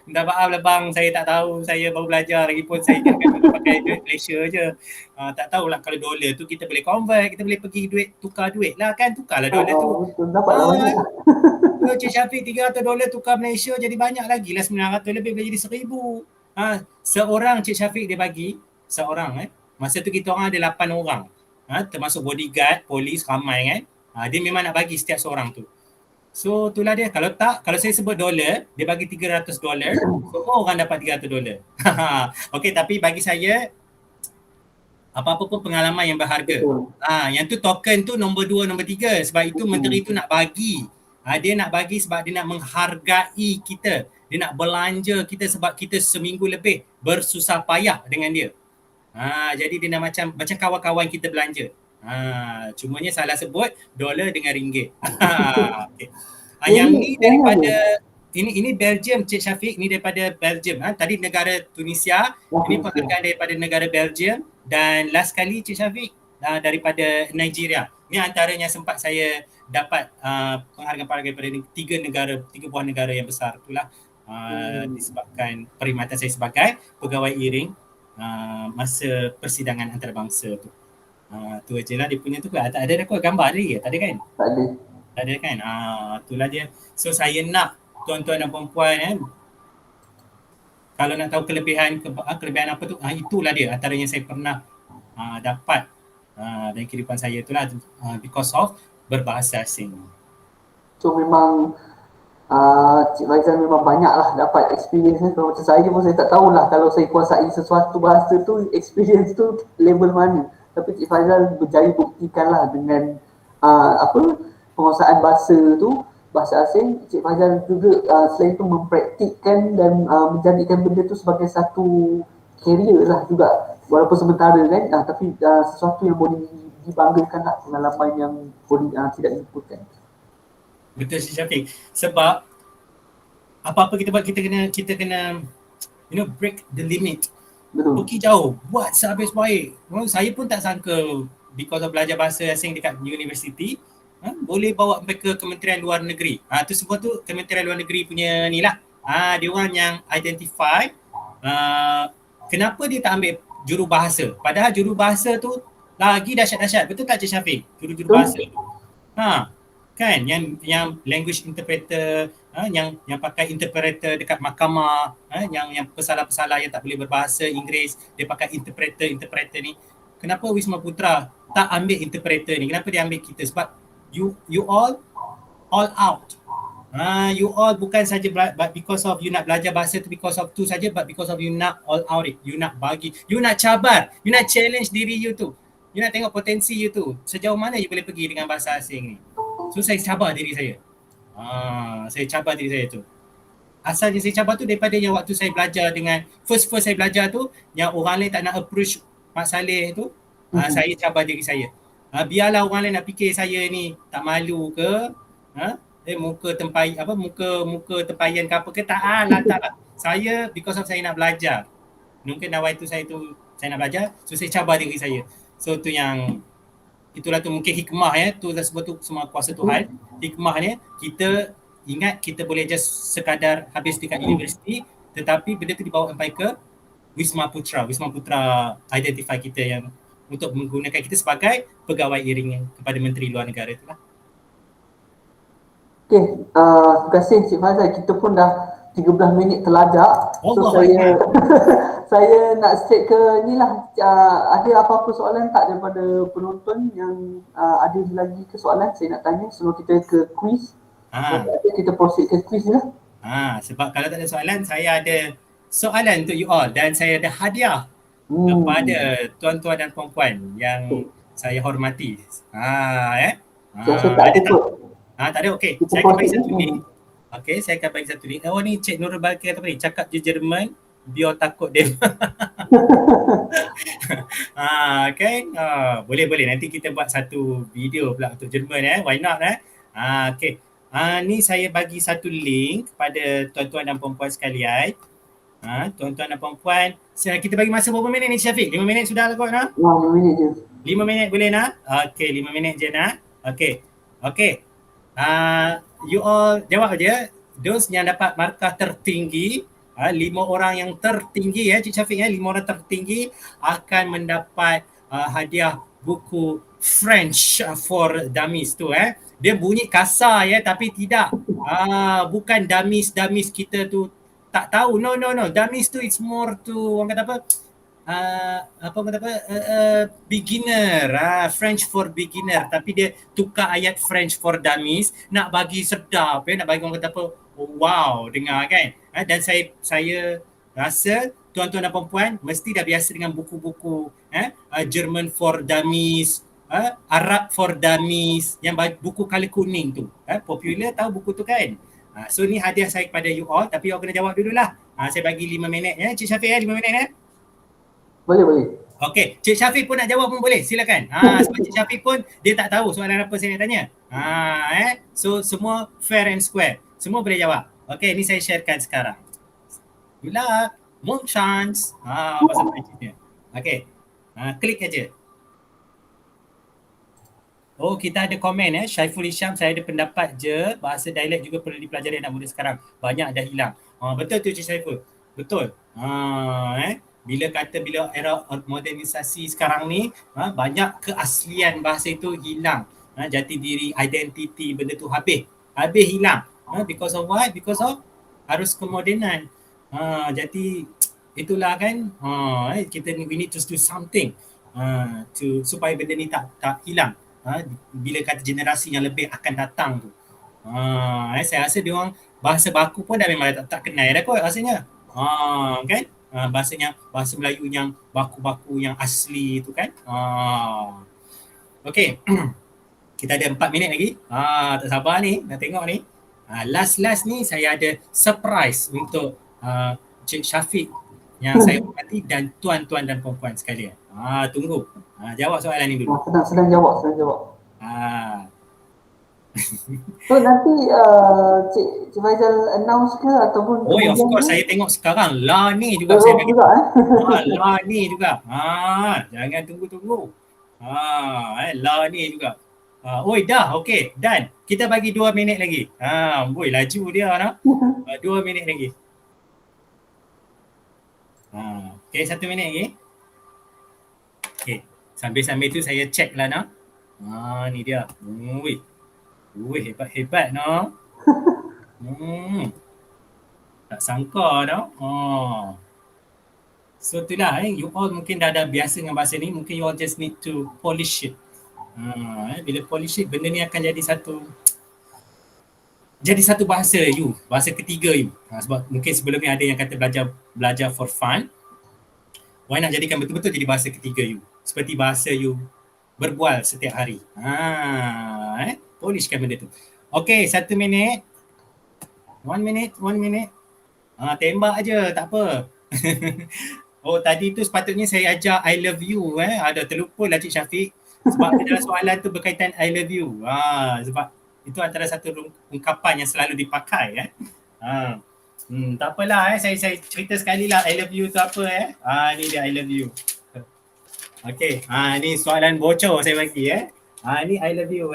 S2: minta maaf lah bang, saya tak tahu, saya baru belajar lagi pun, saya kan pakai duit Malaysia je. Tak tahulah kalau dolar tu kita boleh convert, kita boleh pergi tukar duit lah kan, tukarlah dolar tu.
S1: Dapat lah banyak.
S2: Cik Syafiq, $300 tukar Malaysia jadi banyak lagi lah, 900 lebih boleh jadi 1,000. Seorang Cik Syafiq dia bagi, seorang masa tu kita orang ada 8 orang, termasuk bodyguard, polis ramai kan. Dia memang nak bagi setiap seorang tu. So itulah dia. Kalau saya sebut dolar, dia bagi $300, semua orang dapat $300. Okey, tapi bagi saya apa-apa pun pengalaman yang berharga. Yang tu token tu nombor 2, nombor 3, sebab itu menteri tu nak bagi. Dia nak bagi sebab dia nak menghargai kita. Dia nak belanja kita sebab kita seminggu lebih bersusah payah dengan dia. Jadi dia nak macam kawan-kawan kita belanja. Cumanya salah sebut dolar dengan ringgit. Okay. Yang ni daripada ini Belgium Cik Syafiq, ni daripada Belgium. Tadi negara Tunisia, ini penghargaan daripada negara Belgium, dan last kali Cik Syafiq daripada Nigeria. Ni antaranya sempat saya dapat penghargaan daripada 3 buah negara yang besar itulah, disebabkan perkhidmatan saya sebagai pegawai iring masa persidangan antarabangsa tu. Tu je lah dia punya tu. Tak ada rekod gambar lagi ke? Tak ada kan? Tak ada kan? Itulah dia. So saya nak tuan-tuan dan puan-puan kalau nak tahu kelebihan apa tu, itulah dia antaranya saya pernah dapat dalam kehidupan saya itulah, because of berbahasa asing.
S1: So memang Cik Faizal memang banyak lah dapat experience ni. Kalau macam saya pun saya tak tahulah kalau saya kuasai sesuatu bahasa tu, experience tu level mana. Tapi Cik Faizal berjaya buktikan lah dengan penguasaan bahasa tu bahasa asing, Cik Fajar juga selain itu mempraktikkan dan menjadikan benda itu sebagai satu career lah juga, walaupun sementara kan, tapi sesuatu yang boleh dibanggakan lah, pengalaman yang boleh tidak dilupakan.
S2: Betul Cik Syafiq. Sebab apa-apa kita buat, kita kena break the limit.
S1: Betul.
S2: Pergi jauh, buat sehabis baik. Saya pun tak sangka because of belajar bahasa asing dekat universiti, boleh bawa sampai ke Kementerian Luar Negeri. Tu semua tu Kementerian Luar Negeri punya ni lah. Dia orang yang identify kenapa dia tak ambil jurubahasa. Padahal jurubahasa tu lagi dahsyat-dahsyat. Betul tak Cik Syafiq? Jurubahasa tu. Kan yang language interpreter, yang pakai interpreter dekat mahkamah, yang pesalah-pesalah yang tak boleh berbahasa Inggeris, dia pakai interpreter ni. Kenapa Wisma Putra tak ambil interpreter ni? Kenapa dia ambil kita? Sebab you all out. You all bukan saja but because of you nak belajar bahasa tu because of tu saja, but because of you nak all out it. You nak bagi, you nak cabar, you nak challenge diri you tu. You nak tengok potensi you tu. Sejauh mana you boleh pergi dengan bahasa asing ni. So saya cabar diri saya. Saya cabar diri saya tu. Asalnya saya cabar tu daripada yang waktu saya belajar dengan first saya belajar tu, yang orang lain tak nak approach Mak Saleh tu, saya cabar diri saya. Biarlah orang lain nak fikir saya ni tak malu ke, muka tempayan ke apa ke, tak lah. Saya because of saya nak belajar. Mungkin awal itu saya nak belajar, so saya cabar diri saya. So tu yang itulah tu mungkin hikmah tu sebab tu semua kuasa Tuhan. Hikmahnya kita ingat kita boleh just sekadar habis dekat universiti, tetapi benda tu dibawa sampai ke Wisma Putra. Wisma Putra identify kita yang untuk menggunakan kita sebagai pegawai iring kepada Menteri Luar Negara itulah.
S1: Okey, terima kasih Cik Fazal. Kita pun dah 13 minit terlajak. So saya nak straight ke ni lah. Ada apa-apa soalan tak daripada penonton yang ada lagi ke soalan saya nak tanya sebelum kita ke quiz? Kita proceed ke quiz lah.
S2: Sebab kalau tak ada soalan, saya ada soalan untuk you all dan saya ada hadiah kepada tuan-tuan dan puan-puan yang saya hormati.
S1: Saya tak ada.
S2: Tak ada, okey. Saya akan bagi satu link. Okey, saya akan bagi satu link. Oh ni Cik Nurul Balki kata ni, cakap je Jerman, biar takut dia. Kan? Boleh. Nanti kita buat satu video pula untuk Jerman. Why not? Okey. Ni saya bagi satu link kepada tuan-tuan dan puan-puan sekalian. Tuan-tuan dan puan-puan, kita bagi masa berapa minit ni Syafiq? 5 minit sudah lah kot
S1: 5 minit je.
S2: 5 minit boleh nak? Okey, 5 minit je nak. Okey. You all jawab je. Those yang dapat markah tertinggi, 5 orang yang tertinggi Cik Syafiq 5 orang tertinggi akan mendapat hadiah buku French for Dummies tu Dia bunyi kasar tapi tidak. Bukan dummies kita tu tak tahu. No. Dummies tu it's more to orang kata beginner, French for beginner, tapi dia tukar ayat French for dummies nak bagi sedap nak bagi orang kata wow, dengar kan. Dan saya rasa tuan-tuan dan puan-puan mesti dah biasa dengan buku-buku German for dummies, Arab for dummies, yang buku color kuning tu. Popular tahu buku tu kan. So ni hadiah saya kepada you all, tapi you all kena jawab dululah. Saya bagi 5 minit Cik Syafiq 5 minit
S1: Boleh.
S2: Okey, Cik Syafiq pun nak jawab pun boleh, silakan. Sebab Cik Syafiq pun dia tak tahu soalan apa saya nak tanya. So semua fair and square. Semua boleh jawab. Okey, ni saya sharekan sekarang. Good luck. More chance. Pasal cerita. Okey. Klik aja. Oh, kita ada komen Syaiful Hisham, saya ada pendapat je, bahasa dialek juga perlu dipelajari anak muda sekarang. Banyak dah hilang. Betul tu Cik Syaiful. Betul. Bila era modernisasi sekarang ni, banyak keaslian bahasa itu hilang. Jati diri, identiti, benda tu habis hilang. Because of what? Because of arus kemodenan. Jadi itulah kan, we need to do something supaya benda ni tak hilang. Bila kata generasi yang lebih akan datang tu. Saya rasa dia orang bahasa baku pun dah memang tak kenal dah kot rasanya. Kan? Bahasa Melayu yang baku-baku yang asli tu kan. Okey. Kita ada 4 minit lagi. Tak sabar ni nak tengok ni. Last ni saya ada surprise untuk Cik Syafiq yang saya hormati dan tuan-tuan dan puan-puan sekalian. Tunggu. Jawab soalan ni dulu.
S1: Sedang jawab.
S2: Ah,
S1: So nanti Cik Faizal announce ke ataupun
S2: of course saya tengok sekarang. Ni juga saya bagi.
S1: juga
S2: Ni juga. Jangan tunggu-tunggu. Ni juga. Dah, okey, done. Kita bagi 2 minit lagi. Laju dia nah. 2 minit lagi. Okey, 1 minit lagi. Okey, sambil-sambil tu saya check lah nah. Ni dia. Hebat nah. Tak sangka dah. So itulah you all mungkin dah biasa dengan bahasa ni, mungkin you all just need to polish it. Bila polish it, benda ni akan jadi satu bahasa you, bahasa ketiga you. Sebab mungkin sebelum ni ada yang kata belajar for fun. Why nak jadikan betul-betul jadi bahasa ketiga you? Seperti bahasa you berbual setiap hari. Polishkan benda tu. Okay, 1 minit. 1 minit. Tembak aje, tak apa. Tadi tu sepatutnya saya ajar I love you. Ada terlupa lah Cik Syafiq. Sebab dalam soalan tu berkaitan I love you. Sebab itu antara satu ungkapan yang selalu dipakai. Tak apalah saya cerita sekali lah I love you tu apa ni dia I love you. Okay, ni soalan bocor saya bagi ni I love you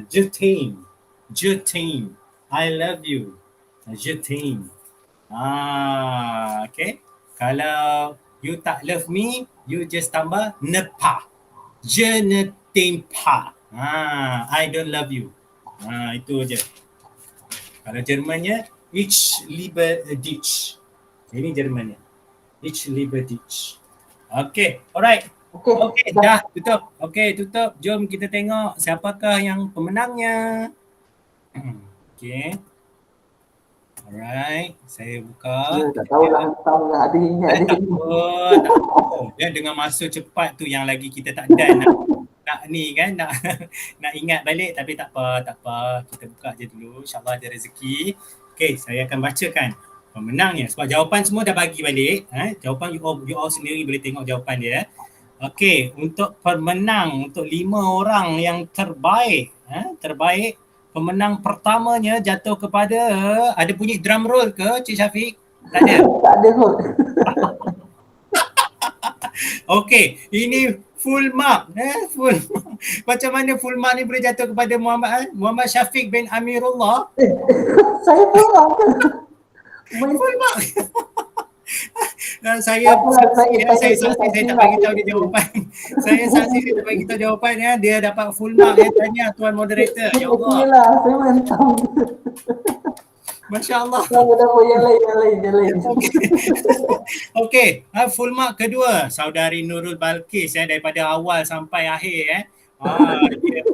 S2: Je t'aime. I love you. Je t'aime. Okay. Kalau you tak love me, you just tambah ne pas. Je ne t'aime pas. I don't love you. Itu je. Kalau Jermannya, ich liebe dich. Ini Jermannya. Ich liebe dich. Okay, alright. Okay, dah tutup. Okay, tutup. Jom kita tengok siapakah yang pemenangnya. Okay. Alright, saya buka.
S1: Tak tahulah ada ingat.
S2: Tak apa. Dia dengan masa cepat tu yang lagi kita tak done nak ni kan, nak ingat balik, tapi tak apa. Kita buka je dulu, insyaAllah ada rezeki. Okay, saya akan bacakan pemenangnya. Sebab jawapan semua dah bagi balik. Jawapan you all sendiri boleh tengok jawapan dia. Okay, untuk pemenang, untuk 5 orang yang terbaik. Pemenang pertamanya jatuh kepada, ada bunyi drum roll ke Cik Syafiq? Tak ada?
S1: Tak ada kot.
S2: Okay, ini full mark. Full mark. Macam mana full mark ni boleh jatuh kepada Muhammad Syafiq bin Amirullah?
S1: Saya faham kan?
S2: Full mark. Saya tak bagi tahu dia jawapan. Saya saksi dia tak bagi tahu jawapan dia dapat full mark. Tanya tuan moderator. Ya Allah.
S1: Yalah, saya mentang.
S2: Masya-Allah.
S1: Yang lain.
S2: Okey, full mark kedua saudari Nurul Balkis daripada awal sampai akhir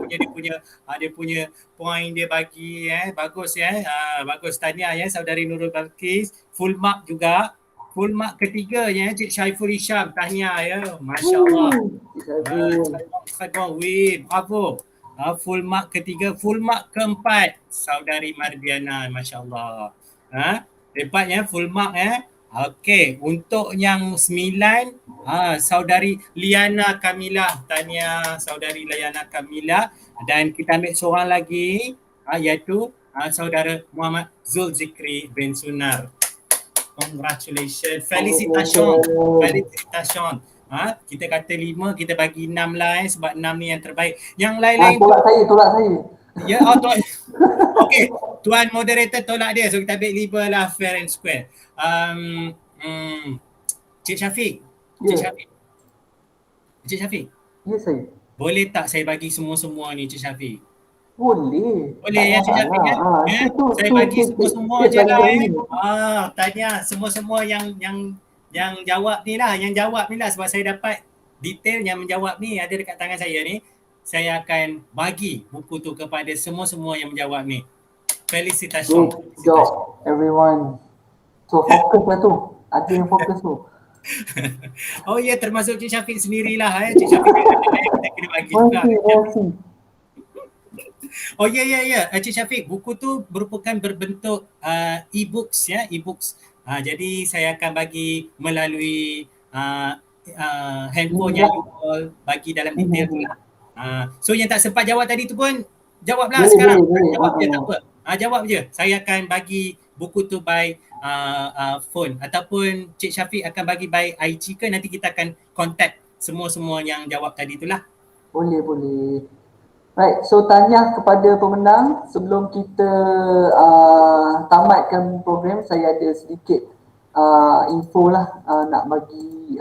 S2: dia punya point dia bagi bagus bagus, tahniah saudari Nurul Balkis. Full mark juga. Full mark ketiganya Cik Syaiful Hisham, tahniah masya-Allah. Bravo. Full mark ketiga. Full mark keempat saudari Mardiana, masya-Allah. Hebatnya full mark Okey, untuk yang 9 saudari Liana Kamilah, tahniah saudari Liana Kamilah. Dan kita ambil seorang lagi iaitu saudara Muhammad Zulzikri bin Sunar. Congratulations. Felicitations. Kita kata 5, kita bagi 6 lah sebab 6 ni yang terbaik. Yang lain-lain
S1: tolak saya.
S2: Ya, tuan. Okey, tuan moderator tolak dia. So kita ambil 5 lah, fair and square. Cik Syafiq. Cik Syafiq.
S1: Ya, saya.
S2: Boleh tak saya bagi semua-semua ni Cik Syafiq?
S1: Boleh
S2: Cik Syafiq saya bagi semua-semua je lah tanya semua-semua yang jawab ni lah, sebab saya dapat detail yang menjawab ni ada dekat tangan saya ni. Saya akan bagi buku tu kepada semua-semua yang menjawab ni. Felicitations.
S1: Good job everyone. So fokus lah tu. Ada yang fokus tu.
S2: Oh ya, termasuk Cik Syafiq sendirilah Cik Syafiq kita kena bagi juga. Oh ya ya ya, Encik Syafiq, buku tu merupakan berbentuk e-books ya, e-books. Jadi saya akan bagi melalui handphone
S1: Link
S2: yang
S1: tak?
S2: you all bagi dalam detail tu lah. So yang tak sempat jawab tadi tu pun jawablah
S1: Boleh,
S2: sekarang.
S1: boleh, boleh.
S2: Jawab je tak apa. Jawab je. Saya akan bagi buku tu by phone ataupun Cik Syafiq akan bagi by IG ke, nanti kita akan contact semua-semua yang jawab tadi tu lah.
S1: Boleh, boleh. Right, so tanya kepada pemenang sebelum kita tamatkan program, saya ada sedikit info lah nak bagi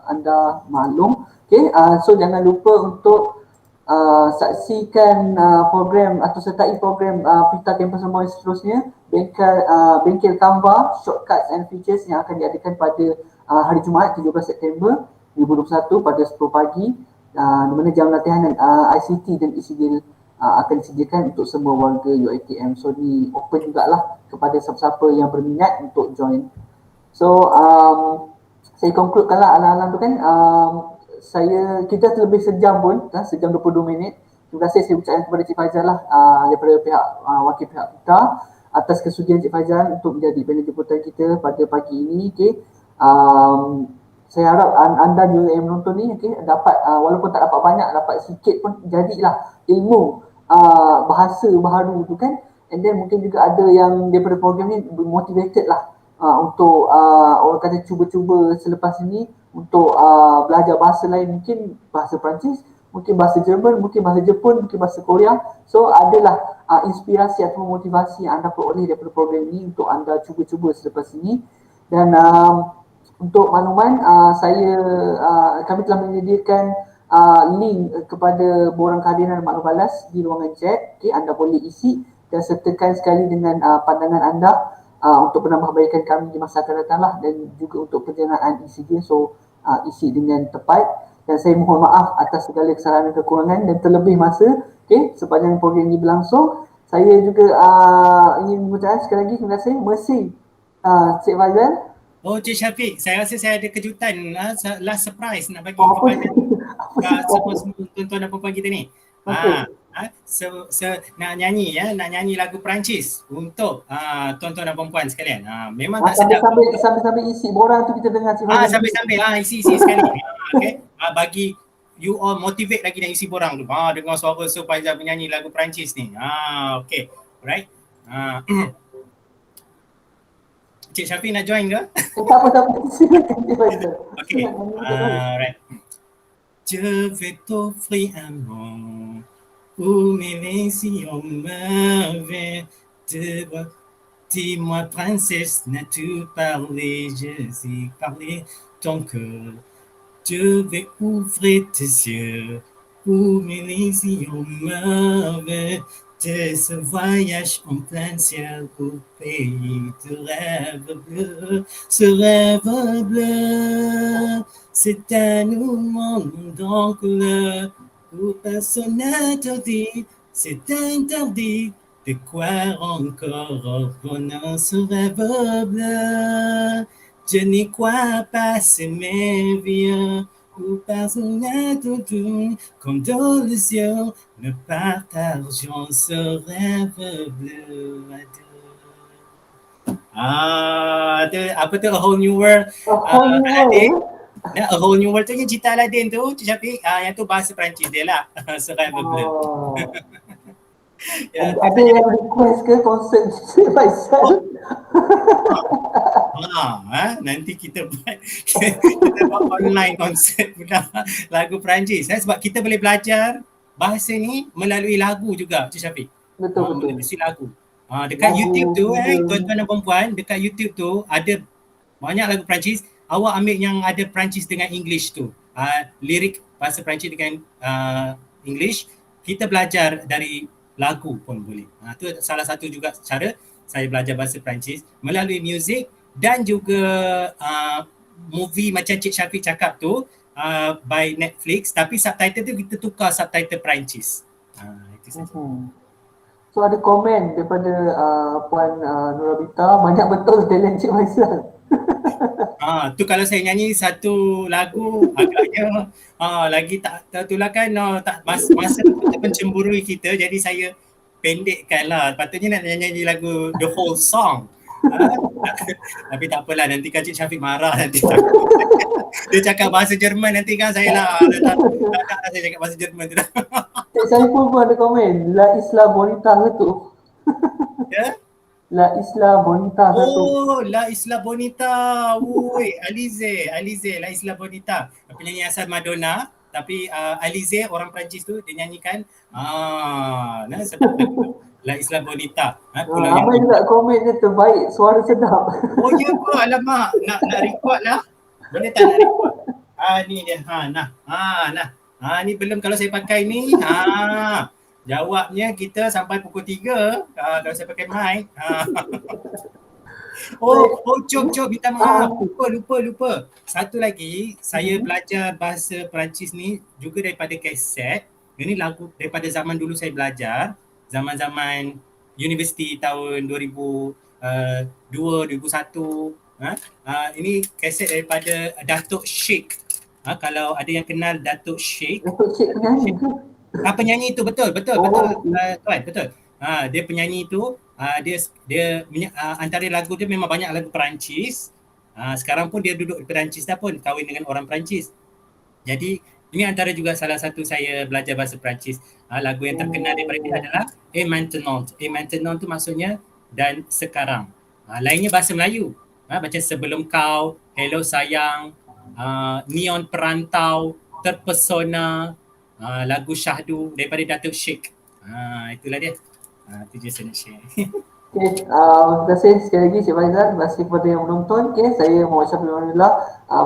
S1: anda maklum. Okay, so jangan lupa untuk saksikan program atau sertai program Pita Kampus Semua seterusnya, bengkel Canva, shortcuts and features yang akan diadakan pada hari Jumaat 17 September 2021 pada 10 pagi. Di mana jam latihan ICT dan ECDL akan disediakan untuk semua warga UiTM. So ni open jugalah kepada siapa-siapa yang berminat untuk join. So saya concludekan lah alang-alang tu kan, kita terlebih sejam pun, sejam 22 minit. Terima kasih saya ucapkan kepada Cik Faizal lah daripada pihak wakil pihak kita atas kesudian Cik Faizal untuk menjadi panel jemputan kita pada pagi ini. Okay. Saya harap anda juga yang menonton ni dapat walaupun tak dapat banyak, dapat sikit pun jadilah ilmu bahasa baharu tu kan. And then mungkin juga ada yang daripada program ni motivated lah untuk orang kata cuba-cuba selepas ini untuk belajar bahasa lain, mungkin bahasa Perancis, mungkin bahasa Jerman, mungkin bahasa Jepun, mungkin bahasa Korea. So adalah inspirasi atau motivasi yang anda peroleh daripada program ini untuk anda cuba-cuba selepas ini. Dan untuk makluman, kami telah menyediakan link kepada borang kehadiran maklum balas di ruangan chat. Okay, anda boleh isi dan sertakan sekali dengan pandangan anda untuk penambahbaikan kami di masa akan datang lah, dan juga untuk penyelenggaraan ECD. So isi dengan tepat, dan saya mohon maaf atas segala kesalahan dan kekurangan, dan terlebih masa sepanjang program ini berlangsung. Saya juga ingin mengucapkan sekali lagi terima kasih. Merci Cik Faizal.
S2: Oh Cik Syafiq, saya rasa saya ada kejutan last surprise nak bagi kepada semua tuan-tuan dan puan kita ni. Nak nyanyi lagu Perancis untuk tuan-tuan dan puan sekalian. Memang tak sedap.
S1: Sambil isi borang tu kita dengar Cik Faizal.
S2: Sambil isi sekali. Okay. Bagi you all motivate lagi nak isi borang tu. Dengar suara Faizal menyanyi lagu Perancis ni. Okay. Alright. Cik Syafiq nak join ke?
S1: Tak apa.
S2: Okay. Alright. Je vais t'offrir un monde où mes visions m'avaient de voir. Dis-moi, princesse, n'as-tu parlé? Je sais parler ton cœur. Je vais ouvrir tes yeux où mes visions m'avaient de ce voyage en plein ciel au pays de rêve bleu. Ce rêve bleu, c'est un monde en couleur où personne n'interdit, c'est interdit de croire encore au bonheur. Ce rêve bleu, je n'y crois pas, c'est merveilleux. Où personne n'interdit, comme dans les yeux, nous partageons ce rêve bleu à deux. Apa tu A Whole New World? Aladdin. A Whole New World tu yang cerita Aladdin tu, Cik Syafiq, yang tu bahasa Perancis dia lah. Ce rêve bleu.
S1: Ada yang request ke konsert Cik Faizal?
S2: Nanti kita buat online konsert pula lagu Perancis sebab kita boleh belajar bahasa ni melalui lagu juga, Cik Syafiq.
S1: Betul.
S2: Melalui lagu. Dekat YouTube tu tuan-tuan dan puan, dekat YouTube tu ada banyak lagu Perancis. Awak ambil yang ada Perancis dengan English tu. Lirik bahasa Perancis dengan English. Kita belajar dari lagu pun boleh. Tu salah satu juga cara saya belajar bahasa Perancis melalui muzik dan juga movie macam Cik Syafiq cakap tu by Netflix, tapi subtitle tu kita tukar subtitle Perancis. Itu saja.
S1: So ada komen daripada Puan Nurabita, banyak betul talent Cik Faizal.
S2: Tu kalau saya nyanyi satu lagu agaknya lagi tak tertularkan, tak masa tu pencemburui kita, jadi saya pendekkan lah. Patutnya nak nyanyi lagu the whole song. Tapi tak apalah, nanti kan Cik Syafiq marah nanti. Dia cakap bahasa Jerman nanti kan saya lah. Tak nak saya cakap bahasa Jerman tu dah.
S1: Cik Saiful pun ada komen, La Isla Bonita satu.
S2: Ya?
S1: La Isla Bonita satu.
S2: Oh, La Isla Bonita. Woi, Alize, La Isla Bonita. Penyanyi asal Madonna, tapi Alize orang Perancis tu dia nyanyikan sebab La Isla Bonita. Pulau yang
S1: Ramai juga komen dia terbaik, suara sedap.
S2: Oh ya ke? Alamak, nak record lah. Boleh tak nak record? Ni dia. Ni belum kalau saya pakai ni. Jawabnya kita sampai pukul 3 kalau saya pakai mic. Cop, minta maaf. Lupa. Satu lagi, saya belajar bahasa Perancis ni juga daripada kaset. Ini lagu daripada zaman dulu saya belajar. Zaman-zaman universiti tahun 2002, 2001. Ini kaset daripada Datuk Sheikh. Kalau ada yang kenal Datuk Sheikh.
S1: Datuk Sheikh penyanyi ke?
S2: Penyanyi itu betul. Tuan, betul. Dia penyanyi itu, dia antara lagu dia memang banyak lagu Perancis. Sekarang pun dia duduk di Perancis dah pun, kahwin dengan orang Perancis. Jadi ini antara juga salah satu saya belajar bahasa Perancis. Lagu yang terkenal daripada dia adalah Et maintenant. Et maintenant tu maksudnya dan sekarang. Lainnya bahasa Melayu. Macam sebelum kau, hello sayang, neon perantau, terpesona, lagu Syahdu daripada Datuk Sheikh. Itulah dia. Itu je saya nak share.
S1: Okay, terima kasih sekali lagi Cik Faizal. Terima kasih kepada yang menonton. Okay, saya Muhammad Syafiq Alhamdulillah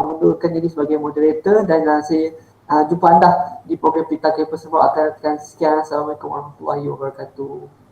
S1: mundurkan diri sebagai moderator dan saya jumpa anda di program Pita Kepa Sebab akan sekian. Assalamualaikum warahmatullahi wabarakatuh.